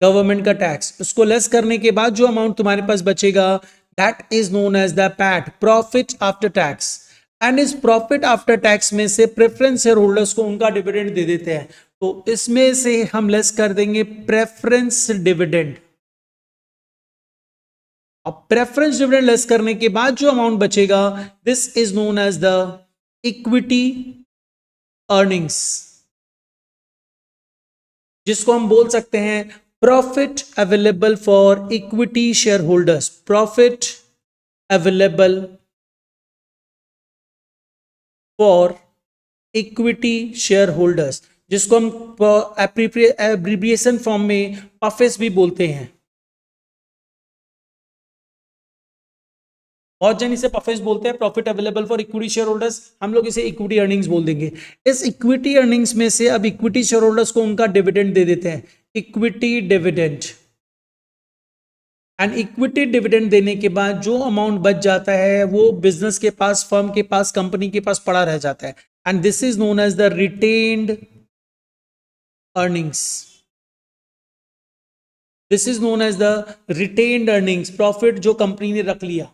Speaker 1: गवर्नमेंट का टैक्स। उसको लेस करने के बाद जो अमाउंट तुम्हारे पास बचेगा that is known as the PAT, profit after tax. And इस प्रॉफिट आफ्टर टैक्स में से प्रेफरेंस शेयर होल्डर्स को उनका डिविडेंड दे देते हैं, तो इसमें से हम लेस कर देंगे प्रेफरेंस डिविडेंड। अब प्रेफरेंस डिविडेंड लेस करने के बाद जो अमाउंट बचेगा, this is known as the equity earnings, जिसको हम बोल सकते हैं profit available for equity share holders. Profit available for equity share holders, जिसको हम एब्रिविएशन फॉर्म में पफेस भी बोलते हैं। बहुत जन इसे पफेस बोलते हैं, profit available for equity share holders. हम लोग इसे इक्विटी अर्निंग्स बोल देंगे। इस इक्विटी अर्निंग्स में से अब इक्विटी शेयर होल्डर्स को उनका डिविडेंड दे देते हैं, equity dividend. And equity dividend देने के बाद जो अमाउंट बच जाता है वो बिजनेस के पास, फर्म के पास, कंपनी के पास पड़ा रह जाता है। And this is known as the retained earnings. This is known as the retained earnings, profit जो कंपनी ने रख लिया।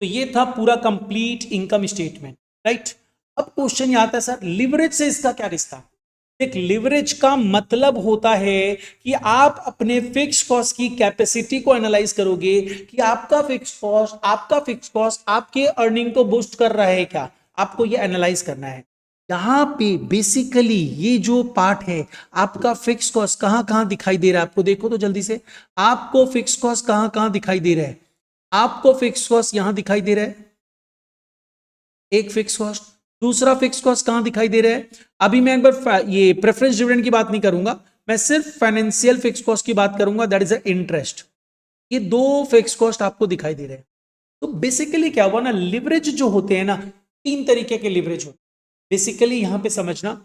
Speaker 1: तो ये था पूरा कंप्लीट इनकम स्टेटमेंट, राइट। अब क्वेश्चन ये आता है, सर लिवरेज से इसका क्या रिश्ता? एक लिवरेज का मतलब होता है कि आप अपने फिक्स कॉस्ट की कैपेसिटी को एनालाइज करोगे कि आपका फिक्स कॉस्ट आपके अर्निंग को बूस्ट कर रहा है क्या, आपको ये एनालाइज करना है। यहां पे बेसिकली ये जो पार्ट है, आपका फिक्स कॉस्ट कहां कहां दिखाई दे रहा है, आपको देखो तो जल्दी से। आपको फिक्स कॉस्ट कहां कहां दिखाई दे रहा है? आपको फिक्स कॉस्ट यहां दिखाई दे रहा है, एक फिक्स कॉस्ट। दूसरा फिक्स कॉस्ट कहां दिखाई दे रहा है? अभी मैं एक बार ये प्रेफरेंस डिविडेंड की बात नहीं करूंगा, मैं सिर्फ फाइनेंशियल फिक्स कॉस्ट की बात करूंगा, दैट इज इंटरेस्ट। ये दो फिक्स कॉस्ट आपको दिखाई दे रहे हैं। तो बेसिकली क्या हुआ ना, लिवरेज जो होते हैं ना, तीन तरीके के लिवरेज होते हैं। बेसिकली यहां पे समझना,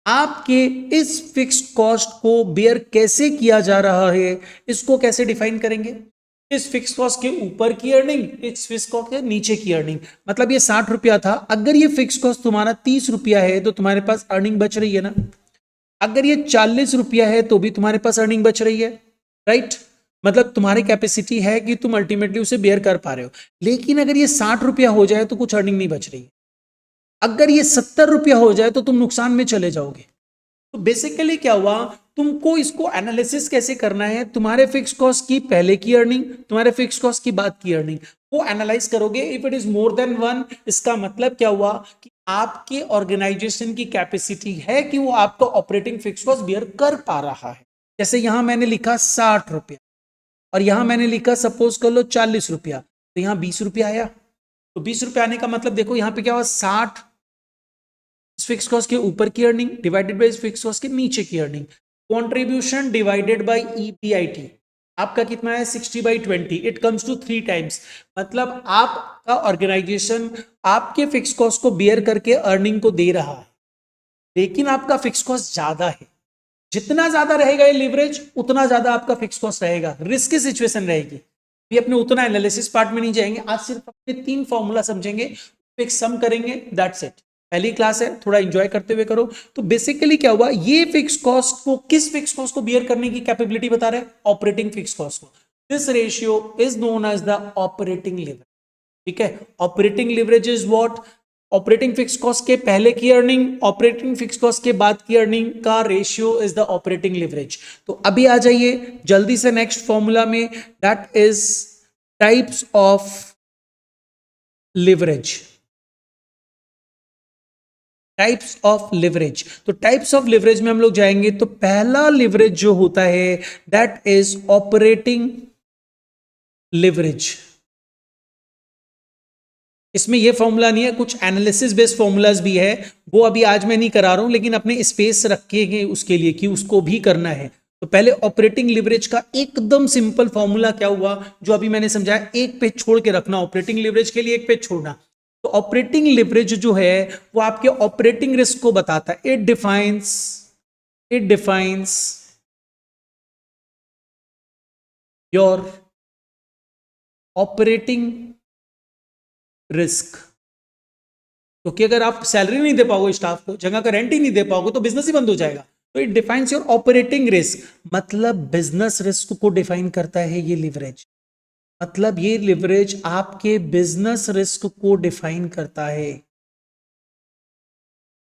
Speaker 1: आपके इस फिक्स कॉस्ट को बेयर कैसे किया जा रहा है, इसको कैसे डिफाइन करेंगे? इस फिक्स कॉस्ट के ऊपर की अर्निंग, इस फिक्स कॉस्ट के नीचे की अर्निंग। मतलब ये 60 रुपया था, अगर ये फिक्स कॉस्ट तुम्हारा 30 रुपया है तो तुम्हारे पास अर्निंग बच रही है ना। अगर ये 40 रुपया है तो भी तुम्हारे पास अर्निंग बच रही है, राइट? मतलब तुम्हारी कैपेसिटी है कि तुम अल्टीमेटली उसे बेयर कर पा रहे हो। लेकिन अगर ये 60 रुपया हो जाए तो कुछ अर्निंग नहीं बच रही है। अगर ये 70 रुपया हो जाए तो तुम नुकसान में चले जाओगे। तो बेसिकली क्या हुआ, तुमको इसको एनालिसिस कैसे करना है, तुम्हारे फिक्स कॉस्ट की पहले की अर्निंग, तुम्हारे फिक्स कॉस्ट की बाद की अर्निंग, वो एनालाइज करोगे। If it is more than one, इसका मतलब क्या हुआ कि आपके ऑर्गेनाइजेशन की कैपेसिटी है कि वो आपका ऑपरेटिंग फिक्स कॉस्ट बियर कर पा रहा है। जैसे यहां मैंने लिखा 60 रुपया और यहां मैंने लिखा सपोज कर लो 40 रुपया, तो यहां 20 रुपया आया। तो 20 रुपया आने का मतलब देखो यहां पे क्या हुआ, 60 फिक्स कॉस्ट के ऊपर की earning divided by fix cost के नीचे की earning, contribution divided by EPIT आपका कितना है, 60/20, इट कम्स टू 3 टाइम्स। मतलब आपका ऑर्गेनाइजेशन आपके फिक्स कॉस्ट को बियर करके अर्निंग को दे रहा है, लेकिन आपका फिक्स कॉस्ट ज्यादा है। जितना ज्यादा रहेगा ये लिवरेज, उतना ज्यादा आपका फिक्स कॉस्ट रहेगा, रिस्की सिचुएशन रहेगी। ये अपने उतना एनालिसिस पार्ट में नहीं जाएंगे, आज सिर्फ अपने 3 फॉर्मूला समझेंगे, फिक्स सम करेंगे, दैट्स इट। पहली क्लास है, थोड़ा एंजॉय करते हुए करो। तो बेसिकली क्या हुआ, ये फिक्स कॉस्ट को, किस फिक्स कॉस्ट को बियर करने की कैपेबिलिटी बता रहे हैं, ऑपरेटिंग फिक्स कॉस्ट को। This ratio is known as the operating leverage. ठीक है, operating leverage is what, operating fix cost के पहले की अर्निंग ऑपरेटिंग फिक्स कॉस्ट के बाद की अर्निंग का ratio is the operating leverage. तो अभी आ जाइए जल्दी से नेक्स्ट फॉर्मूला में, that is types of leverage. Types of leverage, तो टाइप्स ऑफ लिवरेज में हम लोग जाएंगे तो पहला लिवरेज जो होता है दैट इज ऑपरेटिंग लिवरेज। इसमें ये फॉर्मूला नहीं है, कुछ एनालिसिस बेस्ड फॉर्मूलाज भी है, वो अभी आज मैं नहीं करा रहा हूं, लेकिन अपने स्पेस रखेंगे उसके लिए कि उसको भी करना है। तो पहले ऑपरेटिंग लिवरेज का एकदम सिंपल फॉर्मूला क्या हुआ, जो अभी मैंने समझाया, एक पेज छोड़ के रखना, ऑपरेटिंग लिवरेज के लिए एक पेज छोड़ना। तो ऑपरेटिंग लिवरेज जो है वो आपके ऑपरेटिंग रिस्क को बताता है। It defines your operating risk. क्योंकि अगर आप सैलरी नहीं दे पाओगे स्टाफ को, जगह का रेंट ही नहीं दे पाओगे, तो बिजनेस ही बंद हो जाएगा। तो it defines your operating risk, मतलब बिजनेस रिस्क को डिफाइन करता है ये लिवरेज। मतलब ये लिवरेज आपके बिजनेस रिस्क को डिफाइन करता है।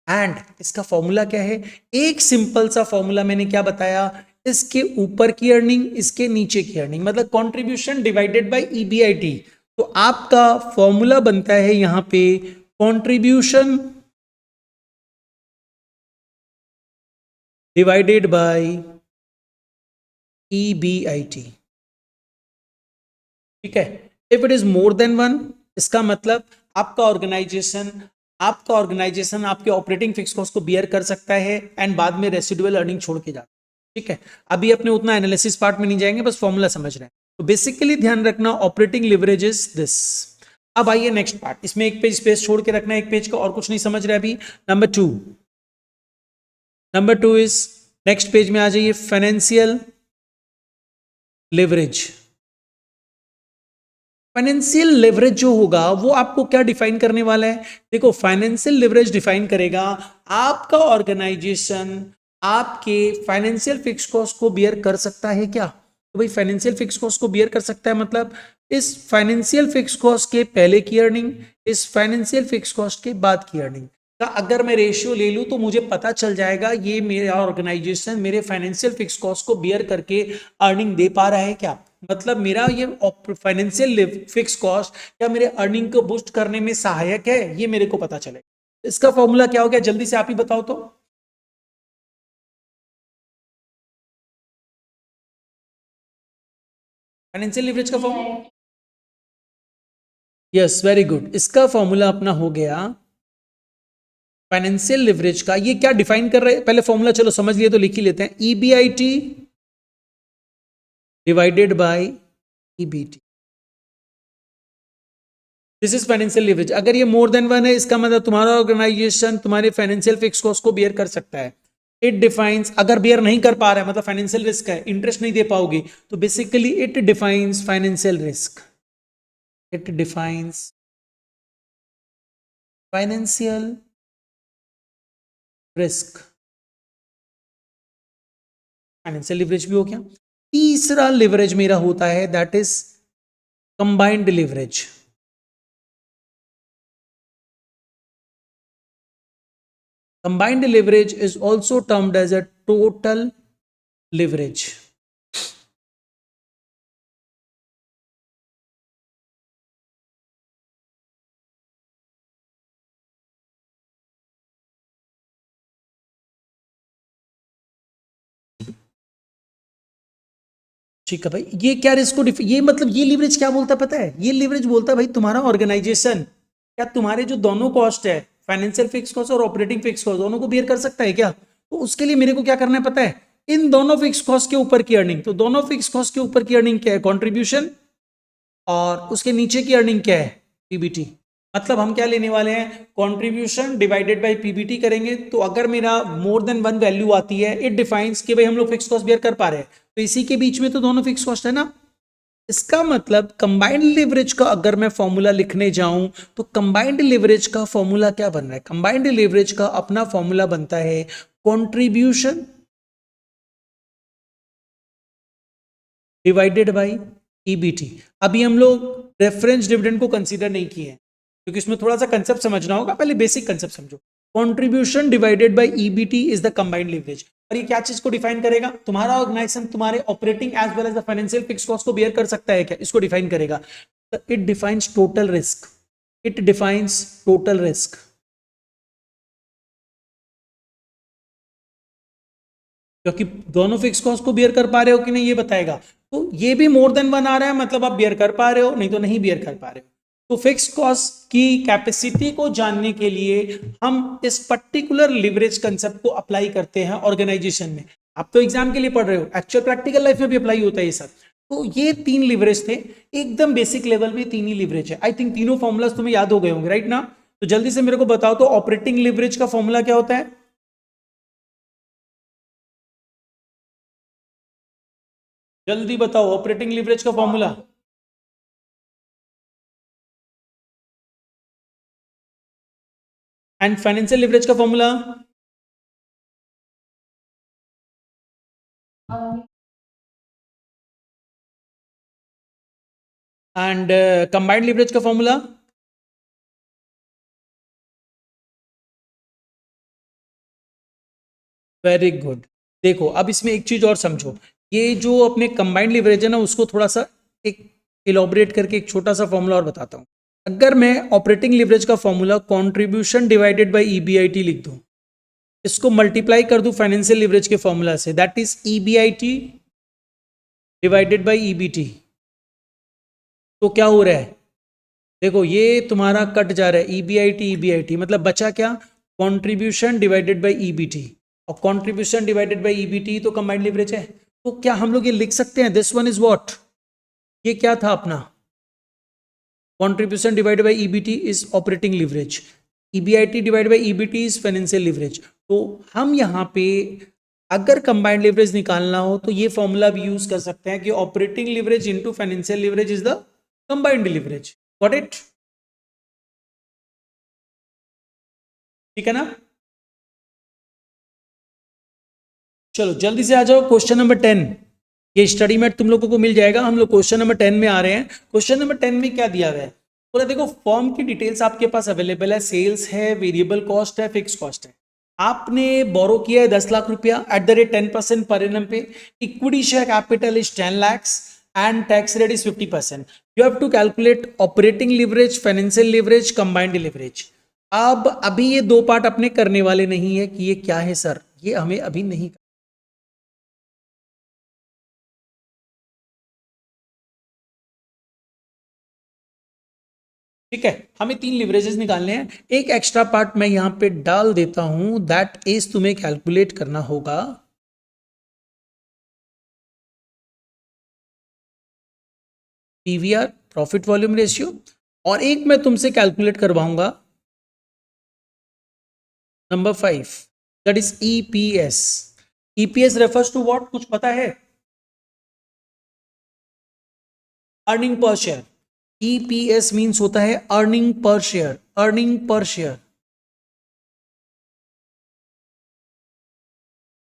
Speaker 1: एंड इसका फॉर्मूला क्या है, एक सिंपल सा फॉर्मूला मैंने क्या बताया, इसके ऊपर की अर्निंग, इसके नीचे की अर्निंग, मतलब कंट्रीब्यूशन डिवाइडेड बाय ईबीआईटी। तो आपका फॉर्मूला बनता है यहां पे कंट्रीब्यूशन डिवाइडेड बाय ईबीआईटी। ठीक है, if it is more than one, इसका मतलब आपका ऑर्गेनाइजेशन आपके ऑपरेटिंग फिक्स कॉस्ट को बियर कर सकता है एंड बाद में रेसिडुअल अर्निंग छोड़ के जाता है। ठीक है, अभी अपने उतना एनालिसिस पार्ट में नहीं जाएंगे, बस फॉर्मूला समझ रहे हैं। तो बेसिकली ध्यान रखना, ऑपरेटिंग लिवरेज इज दिस। अब आइए नेक्स्ट पार्ट, इसमें एक पेज स्पेस छोड़ के रखना है, एक पेज का, और कुछ नहीं समझ रहे अभी। Number two is, next page में आ जाइए, फाइनेंशियल लिवरेज। फाइनेंशियल लिवरेज जो होगा वो आपको क्या डिफाइन करने वाला है, देखो फाइनेंशियल लिवरेज डिफाइन करेगा आपका ऑर्गेनाइजेशन आपके फाइनेंशियल फिक्स कॉस्ट को बियर कर सकता है क्या। तो भाई फाइनेंशियल फिक्स कॉस्ट को बियर कर सकता है, मतलब इस फाइनेंशियल फिक्स कॉस्ट के पहले की अर्निंग, इस फाइनेंशियल फिक्स कॉस्ट के बाद की अर्निंग का अगर मैं रेशियो ले लूं तो मुझे पता चल जाएगा ये मेरा ऑर्गेनाइजेशन मेरे फाइनेंशियल फिक्स कॉस्ट को बियर करके अर्निंग दे पा रहा है क्या। मतलब मेरा ये फाइनेंशियल फिक्स कॉस्ट क्या मेरे अर्निंग को बूस्ट करने में सहायक है, ये मेरे को पता चलेगा। इसका फॉर्मूला क्या हो गया, जल्दी से आप ही बताओ तो। फाइनेंशियल लिवरेज का फॉर्मूला, यस वेरी गुड, इसका फॉर्मूला अपना हो गया फाइनेंशियल लिवरेज का ये क्या डिफाइन कर रहे हैं, पहले फॉर्मूला चलो समझ लिए तो लिख ही लेते हैं, EBIT divided by EBT, this is financial leverage. अगर ये मोर देन वन है, इसका मतलब तुम्हारा ऑर्गेनाइजेशन तुम्हारे फाइनेंशियल फिक्स कॉस्ट को बियर कर सकता है। इट डिफाइंस, अगर बियर नहीं कर पा रहा है मतलब फाइनेंशियल रिस्क है, इंटरेस्ट नहीं दे पाओगे, तो basically it defines financial risk, it defines financial risk. Financial leverage भी हो गया। तीसरा लिवरेज मेरा होता है that is combined leverage. Combined leverage is also termed as a total leverage. ठीक है भाई, ये क्या रिस्क को ये मतलब ये लीवरेज क्या बोलता है पता है, ये लीवरेज बोलता है भाई तुम्हारा ऑर्गेनाइजेशन क्या तुम्हारे जो दोनों कॉस्ट है, फाइनेंशियल फिक्स कॉस्ट और ऑपरेटिंग फिक्स कॉस्ट, दोनों को बियर कर सकता है क्या। तो उसके लिए मेरे को क्या करना है पता है, इन दोनों फिक्स कॉस्ट के ऊपर की अर्निंग, तो दोनों फिक्स कॉस्ट के ऊपर की अर्निंग क्या है, कॉन्ट्रीब्यूशन, और उसके नीचे की अर्निंग क्या है, पीबीटी। मतलब हम क्या लेने वाले हैं, कंट्रीब्यूशन डिवाइडेड बाय पीबीटी करेंगे। तो अगर मेरा मोर देन वन वैल्यू आती है, इट डिफाइंस कि भाई हम लोग फिक्स कॉस्ट बियर कर पा रहे हैं, तो इसी के बीच में तो दोनों फिक्स कॉस्ट है ना। इसका मतलब कंबाइंड लिवरेज का अगर मैं फॉर्मूला लिखने जाऊं तो कंबाइंड लिवरेज का फॉर्मूला क्या बन रहा है, कंबाइंड लिवरेज का अपना फॉर्मूला बनता है कंट्रीब्यूशन डिवाइडेड बाय ईबीटी। अभी हम लोग रेफरेंस डिविडेंड को कंसीडर नहीं किए हैं क्योंकि इसमें थोड़ा सा कंसेप्ट समझना होगा, पहले बेसिक कंसेप्ट समझो। Contribution divided by EBT is the combined leverage. और ये क्या चीज को डिफाइन करेगा, तुम्हारा ऑर्गेनाइजेशन तुम्हारे operating as well as the financial fix cost को बियर कर सकता है क्या, इसको डिफाइन करेगा। It defines total risk, it defines total risk. क्योंकि दोनों फिक्स कॉस्ट को बियर कर पा रहे हो कि नहीं ये बताएगा। तो ये भी मोर देन वन आ रहा है मतलब आप बियर कर पा रहे हो, नहीं तो नहीं बियर कर पा रहे हो। तो फिक्स कॉस्ट की कैपेसिटी को जानने के लिए हम इस पर्टिकुलर लिवरेज कंसेप्ट को अप्लाई करते हैं ऑर्गेनाइजेशन में। आप तो एग्जाम के लिए पढ़ रहे हो, एक्चुअल प्रैक्टिकल लाइफ में भी अप्लाई होता है ये सब। तो ये तीन लिवरेज थे, एकदम बेसिक लेवल में तीन ही लिवरेज है। आई थिंक तीनों फॉर्मुलाज तुम्हें याद हो गए होंगे राइट ना। तो जल्दी से मेरे को बताओ तो ऑपरेटिंग लिवरेज का फॉर्मूला क्या होता है, जल्दी बताओ ऑपरेटिंग लिवरेज का फॉर्मूला। एंड फाइनेंशियल लिवरेज का फॉर्मूला, एंड कंबाइंड लिवरेज का फॉर्मूला। Very good. देखो अब इसमें एक चीज और समझो, ये जो अपने कंबाइंड लिवरेज है ना उसको थोड़ा सा एक इलोबरेट करके एक छोटा सा फॉर्मूला और बताता हूं। अगर मैं ऑपरेटिंग लिवरेज का formula contribution divided by EBIT लिख दूं, इसको मल्टीप्लाई कर दूं फाइनेंशियल लिवरेज के फॉर्मूला से, that is EBIT divided by EBT, तो क्या हो रहा है, देखो ये तुम्हारा कट जा रहा है ईबीआईटी ईबीआईटी, मतलब बचा क्या, कंट्रीब्यूशन डिवाइडेड बाय ईबीटी। और कंट्रीब्यूशन डिवाइडेड बाय ईबीटी तो कंबाइंड लिवरेज है। तो क्या हम लोग ये लिख सकते हैं, दिस वन इज व्हाट, ये क्या था अपना, contribution divided by EBT is operating leverage, EBIT divided by EBT is financial leverage. तो हम यहाँ पे अगर कंबाइंड लिवरेज निकालना हो तो ये फॉर्मूला भी यूज कर सकते हैं कि operating leverage into financial leverage is the combined leverage. Got it, ठीक है ना। चलो जल्दी से आ जाओ क्वेश्चन नंबर 10। ये स्टडी मैट तुम लोगों को मिल जाएगा, हम लोग क्वेश्चन नंबर 10 में आ रहे हैं। क्वेश्चन नंबर 10 में क्या दिया हुआ है, बोला देखो फॉर्म की डिटेल्स आपके पास अवेलेबल है, सेल्स है, वेरिएबल कॉस्ट है, फिक्स कॉस्ट है। आपने बोरो किया है 10 लाख रुपया at the rate 10% per annum पे, equity share capital is 10 lakhs and tax rate is 50%। You have to calculate operating leverage, financial leverage, combined leverage. अब अभी ये दो पार्ट अपने करने वाले नहीं है कि ये क्या है सर, ये हमें अभी नहीं, ठीक है, हमें 3 लिवरेजेस निकालने हैं। एक एक्स्ट्रा पार्ट मैं यहां पे डाल देता हूं, दैट इज तुम्हें कैलकुलेट करना होगा पीवीआर, प्रॉफिट वॉल्यूम रेशियो, और एक मैं तुमसे कैलकुलेट करवाऊंगा number 5, that is EPS. EPS refers to what, कुछ पता है? Earning per share. EPS means होता है earning per share, earning per share.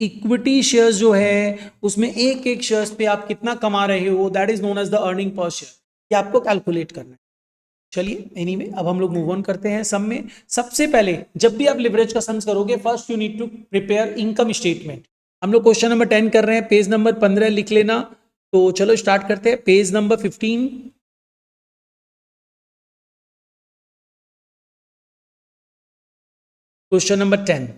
Speaker 1: Equity shares जो है उसमें एक एक शेयर्स पे आप कितना कमा रहे हो, that is known as the earning per share. ये आपको कैलकुलेट करना है। चलिए एनीवे, अब हम लोग मूव ऑन करते हैं सम में। सबसे पहले जब भी आप लिवरेज का सम्स करोगे, first you need to prepare income statement. हम लोग क्वेश्चन नंबर 10 कर रहे हैं, पेज नंबर 15 लिख लेना। तो चलो स्टार्ट करते हैं, पेज नंबर 15, क्वेश्चन नंबर 10।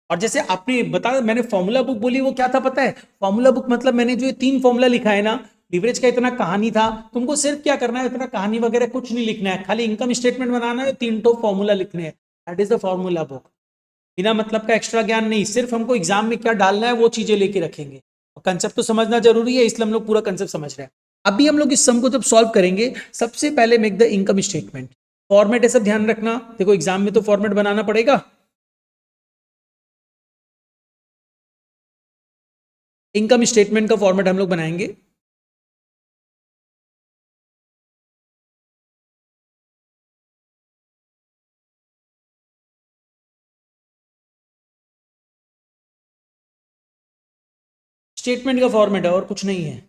Speaker 1: और जैसे आपने बताया, मैंने फॉर्मूला बुक बोली, वो क्या था पता है? फॉर्मूला बुक मतलब मैंने जो ये 3 फॉर्मूला लिखा है ना, लिवरेज का इतना कहानी था, तुमको सिर्फ क्या करना है, इतना कहानी वगैरह कुछ नहीं लिखना है, खाली इनकम स्टेटमेंट बनाना है, 3 तो फॉर्मूला लिखने हैं, that is the formula book. बिना मतलब का एक्स्ट्रा ज्ञान नहीं, सिर्फ हमको एग्जाम में क्या डालना है वो चीजें लेके रखेंगे। और कंसेप्ट तो समझना जरूरी है, इसलिए हम लोग पूरा कंसेप्ट समझ रहे हैं। अभी हम लोग इस सम को जब सॉल्व करेंगे, सबसे पहले make the income statement. Format है सब ध्यान रखना, देखो एग्जाम में तो फॉर्मेट बनाना पड़ेगा। इनकम स्टेटमेंट का फॉर्मेट हम लोग बनाएंगे। स्टेटमेंट का फॉर्मेट है और कुछ नहीं है।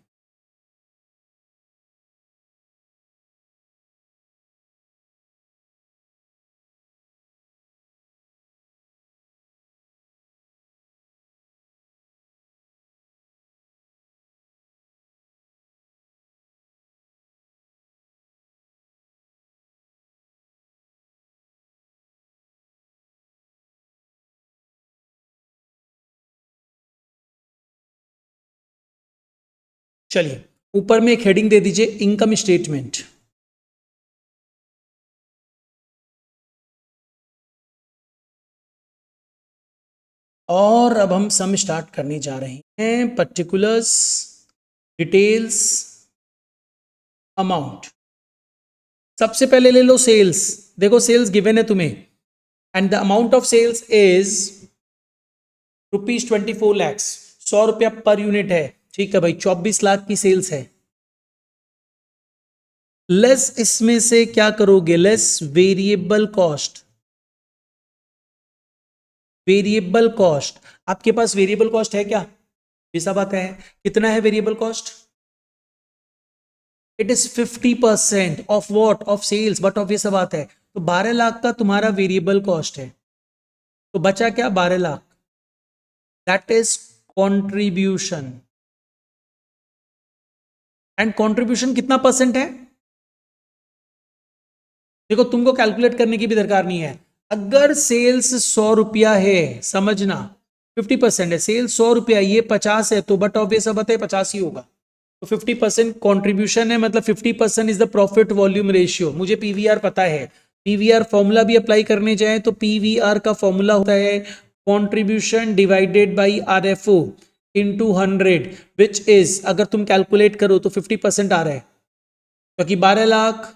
Speaker 1: चलिए ऊपर में एक हेडिंग दे दीजिए, इनकम स्टेटमेंट। और अब हम सम स्टार्ट करने जा रहे हैं, पर्टिकुलर्स, डिटेल्स, अमाउंट। सबसे पहले ले लो सेल्स। देखो सेल्स गिवन है तुम्हें, and the amount of sales is ₹24 lakh. 100 रुपया पर यूनिट है, ठीक है भाई, 24 लाख की सेल्स है। लेस इसमें से क्या करोगे, less variable cost. Variable cost, आपके पास वेरिएबल कॉस्ट है क्या? ये सब आता है, कितना है variable cost? It is 50% of what, of sales, but of ये सब आता है। तो 12 लाख का तुम्हारा वेरिएबल कॉस्ट है, तो बचा क्या? 12 lakh, that is contribution. And contribution कितना परसेंट है? देखो तुमको कैलकुलेट करने की भी दरकार नहीं है। अगर सेल्स 100 रुपया है, समझना 50% है, सेल्स 100 रुपया, ये 50 है, तो बट ऑफ ये सब बताए 50 ही होगा। तो 50% कॉन्ट्रीब्यूशन है, मतलब 50% is the profit volume ratio. मुझे पीवीआर पता है, पीवीआर फॉर्मूला भी अप्लाई करने जाए तो पीवीआर का फॉर्मूला होता है contribution divided by RFO into 100, which is, अगर तुम कैलकुलेट करो तो 50% आ रहा है, क्योंकि 12 lakh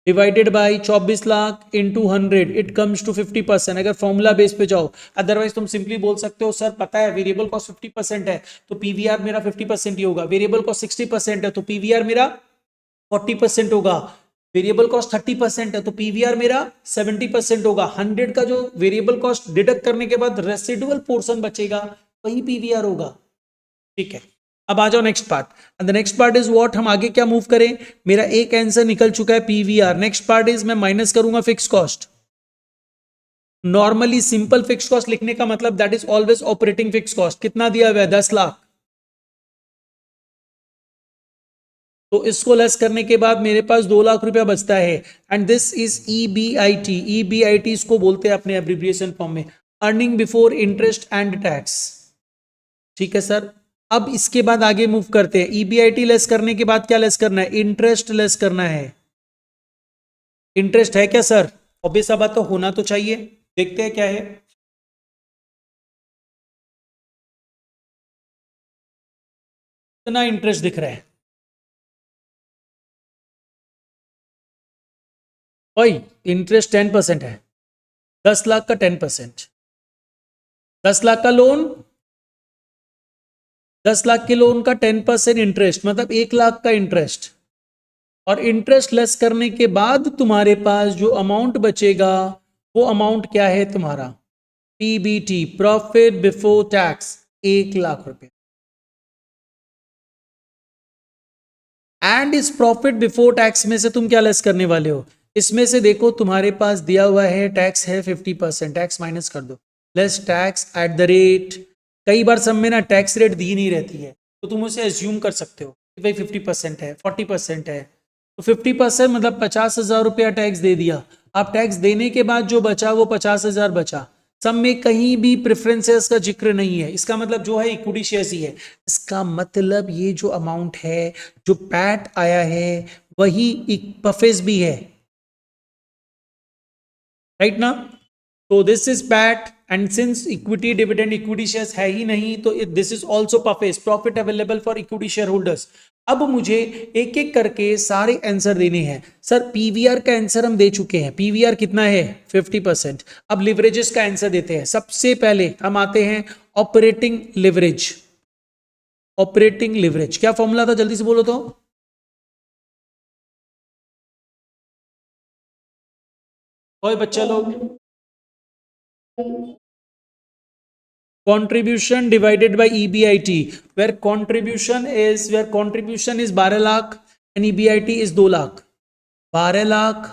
Speaker 1: divided by 24 lakh into 100, it comes to 50%। अगर फॉर्मूला बेस पे जाओ, अदरवाइज तुम सिंपली बोल सकते हो सर पता है वेरिएबल कॉस्ट 50% है तो पीवीआर मेरा 50% ही होगा, वेरिएबल कॉस्ट 60% है तो पीवीआर मेरा 40% होगा, वेरिएबल कॉस्ट 30% है तो पीवीआर मेरा 70% होगा। 100 का जो वेरिएबल कॉस्ट डिडक्ट करने के बाद रेसिडुअल पोर्शन बचेगा, वही पीवीआर होगा। ठीक है, अब आ जाओ next part. And the next part is what, हम आगे क्या मूव करें? मेरा एक आंसर निकल चुका है पीवीआर। नेक्स्ट पार्ट इज मैं माइनस करूंगा fix cost. Normally simple fix cost लिखने का मतलब that is always operating fix cost. कितना दिया हुआ है? 10 लाख। तो इसको लेस करने के बाद मेरे पास 2 लाख रुपया बचता है, and this is EBIT. EBIT इसको बोलते हैं अपने एब्रिविएशन फॉर्म में, earning before interest and tax. ठीक है सर, अब इसके बाद आगे मूव करते हैं। ईबीआईटी लेस करने के बाद क्या लेस करना है? इंटरेस्ट लेस करना है। इंटरेस्ट है क्या सर? ऑब्वियस बात तो होना तो चाहिए, देखते हैं क्या है। कितना इंटरेस्ट दिख रहा है भाई? इंटरेस्ट 10% है, 10 लाख का 10%, 10 लाख का लोन, 10 लाख के लोन का 10% इंटरेस्ट मतलब 1 लाख का इंटरेस्ट, और इंटरेस्ट लेस करने के बाद तुम्हारे पास जो अमाउंट बचेगा वो अमाउंट क्या है तुम्हारा? PBT, profit before tax, 1 lakh रुपए। एंड इस प्रॉफिट बिफोर टैक्स में से तुम क्या लेस करने वाले हो? इसमें से देखो तुम्हारे पास दिया हुआ है टैक्स है 50%, टैक्स माइनस कर दो, less tax at the rate. कई बार सब में ना टैक्स रेट दी नहीं रहती है, तो तुम उसे एज्यूम कर सकते हो कि भाई 50% है, 40% है, तो 50% मतलब 50,000 रुपया टैक्स दे दिया। अब टैक्स देने के बाद जो बचा वो 50,000 बचा, सब में कहीं भी प्रेफरेंसेस का जिक्र नहीं है। इसका मतलब जो है इक्विटी शेयर्स ही है। इसका मतलब ये जो अमाउंट है, जो पैट आया है, वही पफेस भी है, राइट ना? तो this is PAT, and since equity dividend equity shares है ही नहीं, तो this is also PAES, profit available for equity share holders. अब मुझे एक एक करके सारे आंसर देने हैं। सर पीवीआर का आंसर हम दे चुके हैं, पीवीआर कितना है? 50%। अब लिवरेजेस का आंसर देते हैं। सबसे पहले हम आते हैं ऑपरेटिंग लिवरेज। ऑपरेटिंग लिवरेज क्या फॉर्मूला था, जल्दी से बोलो तो। कोई बच्चा लोग, contribution divided by EBIT, where contribution is 12 lakh and EBIT is 2 lakh. 12 lakh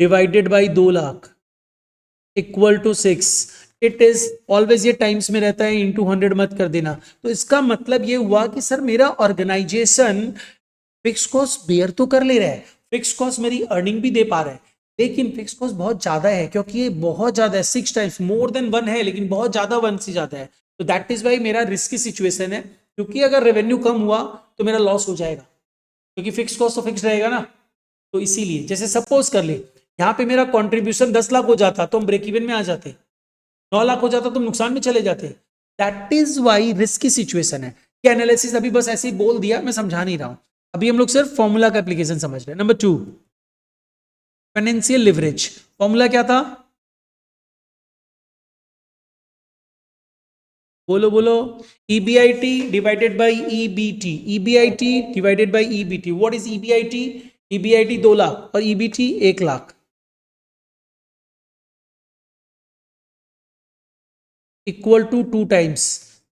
Speaker 1: divided by 2 lakh equal to 6। It is always, ये टाइम्स में रहता है, इंटू 100 मत कर देना। तो इसका मतलब ये हुआ कि सर मेरा ऑर्गेनाइजेशन फिक्स कॉस्ट बेयर तो कर ले रहा है, फिक्स कॉस्ट मेरी अर्निंग भी दे पा रहा है, लेकिन फिक्स कॉस्ट बहुत ज्यादा है, क्योंकि ये बहुत ज्यादा है, 6 टाइम्स मोर देन 1 है, लेकिन बहुत ज्यादा 1 से ज्यादा है। तो दैट इज वाई मेरा रिस्की सिचुएशन है, क्योंकि अगर रेवेन्यू कम हुआ तो मेरा लॉस हो जाएगा, क्योंकि फिक्स कॉस्ट तो फिक्स रहेगा ना। तो इसीलिए जैसे सपोज कर ले यहाँ पे मेरा कंट्रीब्यूशन 10 लाख हो जाता तो हम ब्रेक इवन में आ जाते, 9 लाख हो जाता तो हम नुकसान में चले जाते। That is why risky situation है। क्या एनालिसिस अभी बस ऐसे ही बोल दिया, मैं समझा नहीं रहा हूं, अभी हम लोग सिर्फ फॉर्मूला का एप्लीकेशन समझ रहे हैं। Number 2, financial leverage. फॉर्मूला क्या था? बोलो बोलो। EBIT divided by EBT, EBIT divided by EBT. What is EBIT? EBIT 2 lakh और EBT 1 lakh, equal to 2 times.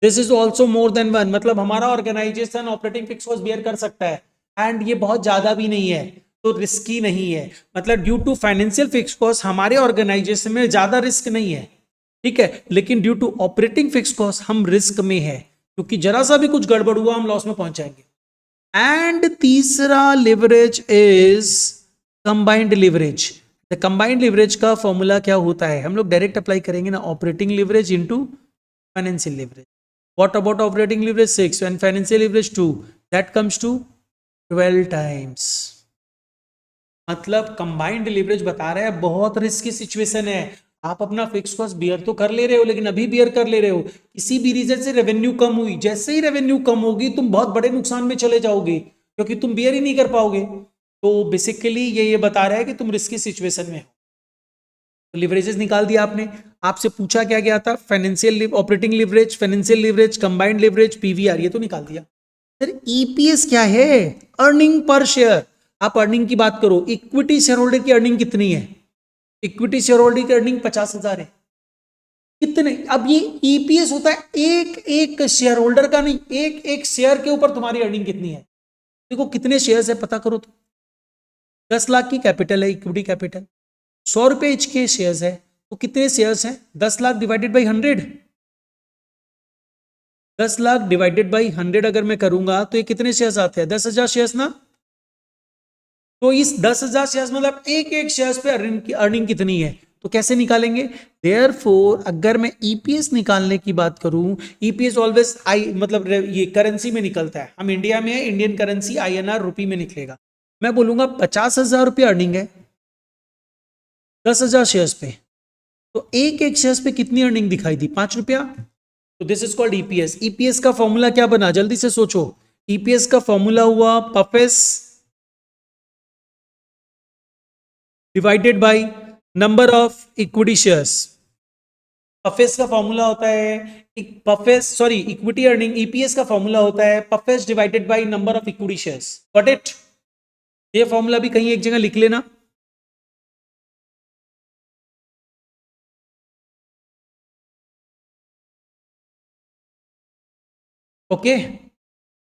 Speaker 1: This is also more than 1, मतलब हमारा organization operating fix cost bear कर सकता है, एंड ये बहुत ज्यादा भी नहीं है, तो रिस्की नहीं है। मतलब due to financial fix cost हमारे ऑर्गेनाइजेशन में ज्यादा रिस्क नहीं है, ठीक है, लेकिन due to operating fix cost हम रिस्क में है, क्योंकि जरा सा भी कुछ गड़बड़ हुआ हम लॉस में पहुंच जाएंगे। एंड तीसरा leverage is combined leverage. The combined leverage का फॉर्मूला क्या होता है? हम लोग डायरेक्ट अप्लाई करेंगे ना, operating leverage into financial leverage. What about operating leverage 6 and financial leverage 2, that comes to 12 times. मतलब कंबाइंड लिवरेज बता रहा है बहुत रिस्की सिचुएशन है, आप अपना फिक्स कॉस्ट बियर तो कर ले रहे हो, लेकिन अभी बियर कर ले रहे हो, किसी भी रीजन से रेवेन्यू कम हुई, जैसे ही रेवेन्यू कम होगी तुम बहुत बड़े नुकसान में चले जाओगे, क्योंकि तुम बियर ही नहीं कर पाओगे। तो बेसिकली ये बता रहा है कि तुम रिस्की सिचुएशन में हो। तो लिवरेजेस निकाल दिया आपने। आपसे पूछा क्या गया था? Financial operating leverage, financial leverage, combined leverage, PVR, ये तो निकाल दिया। सर ईपीएस क्या है? Earning per share. आप अर्निंग की बात करो, इक्विटी शेयर होल्डर की अर्निंग कितनी है? इक्विटी शेयर होल्डर की अर्निंग 50,000 है। कितने? अब ये ईपीएस होता है एक एक शेयर होल्डर का, नहीं, एक एक शेयर के ऊपर तुम्हारी अर्निंग कितनी है। देखो कितने शेयर्स है पता करो तो। 10 लाख की कैपिटल है, इक्विटी कैपिटल, 100 रुपए एच के शेयर्स है, तो कितने शेयर्स हैं? 10 lakh divided by 100, 10 lakh divided by 100 अगर मैं करूंगा तो ये कितने शेयर्स आते हैं? 10,000 शेयर्स ना। तो इस 10,000 शेयर्स मतलब एक एक शेयर्स पे अर्निंग कितनी है, तो कैसे निकालेंगे? देयरफॉर अगर मैं ईपीएस निकालने की बात करूं, ईपीएस ऑलवेज आई मतलब ये करेंसी में निकलता है, हम इंडिया में है, इंडियन करेंसी आईएनआर रुपी में निकलेगा। मैं बोलूंगा 50,000 रुपये अर्निंग है, 10,000 शेयर्स पे, तो एक एक शेयर्स पे कितनी अर्निंग दिखाई दी? 5 रुपया। तो this is called EPS. EPS का फॉर्मूला क्या बना? जल्दी से सोचो। ईपीएस का फॉर्मूला हुआ PAES divided by number of equity shares. PAES का फॉर्मूला होता है इक्विटी अर्निंग। ईपीएस का फॉर्मूला होता है PAES divided by number of equity shares. Got it? ये फॉर्मूला भी कहीं एक जगह लिख लेना। ओके,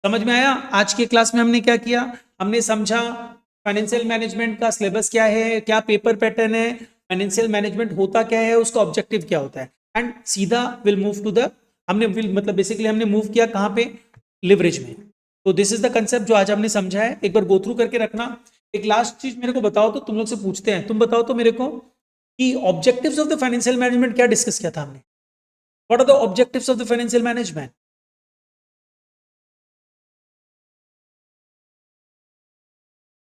Speaker 1: समझ में आया? आज के क्लास में हमने क्या किया? हमने समझा फाइनेंशियल मैनेजमेंट का सिलेबस क्या है, क्या पेपर पैटर्न है, फाइनेंशियल मैनेजमेंट होता क्या है, उसका ऑब्जेक्टिव क्या होता है, एंड सीधा विल मूव टू द मतलब बेसिकली हमने मूव किया कहाँ पे? लिवरेज में। तो दिस इज द कंसेप्ट जो आज हमने समझा है। एक बार गो थ्रू करके रखना। एक लास्ट चीज मेरे को बताओ, तो तुम लोग से पूछते हैं, तुम बताओ तो मेरे को कि objectives of the financial management क्या डिस्कस किया था हमने? What are the objectives of the financial management?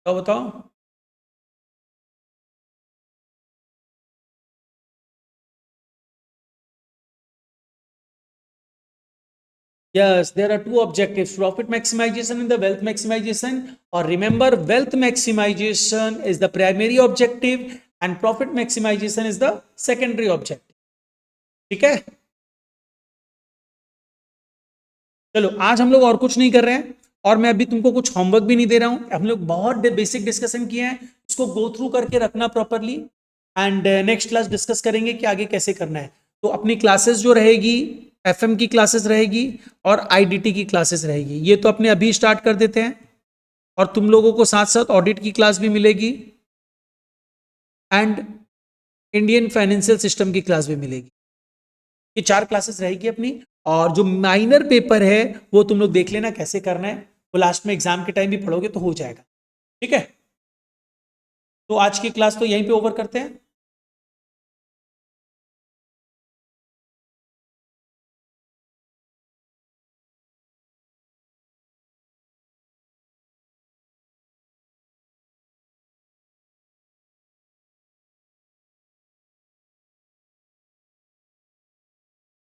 Speaker 1: बताओ बताओ। Yes, there are two objectives: profit maximization and the wealth maximization. Or remember, wealth maximization is the primary objective and profit maximization is the secondary objective. ठीक है? चलो, आज हम लोग और कुछ नहीं कर रहे हैं और मैं अभी तुमको कुछ होमवर्क भी नहीं दे रहा हूं। हम लोग बहुत बेसिक डिस्कशन किए हैं, इसको गो थ्रू करके रखना properly, and next class discuss करेंगे कि आगे कैसे करना है। तो अपनी क्लासेस जो रहेगी, एफएम की क्लासेस रहेगी और आईडीटी की क्लासेस रहेगी, ये तो अपने अभी स्टार्ट कर देते हैं। और तुम लोगों को साथ साथ ऑडिट की क्लास भी मिलेगी एंड इंडियन फाइनेंशियल सिस्टम की क्लास भी मिलेगी। ये 4 क्लासेस रहेगी अपनी। और जो माइनर पेपर है वो तुम लोग देख लेना कैसे करना है, वो लास्ट में एग्जाम के टाइम भी पढ़ोगे तो हो जाएगा। ठीक है, तो आज की क्लास तो यहीं पे ओवर करते हैं।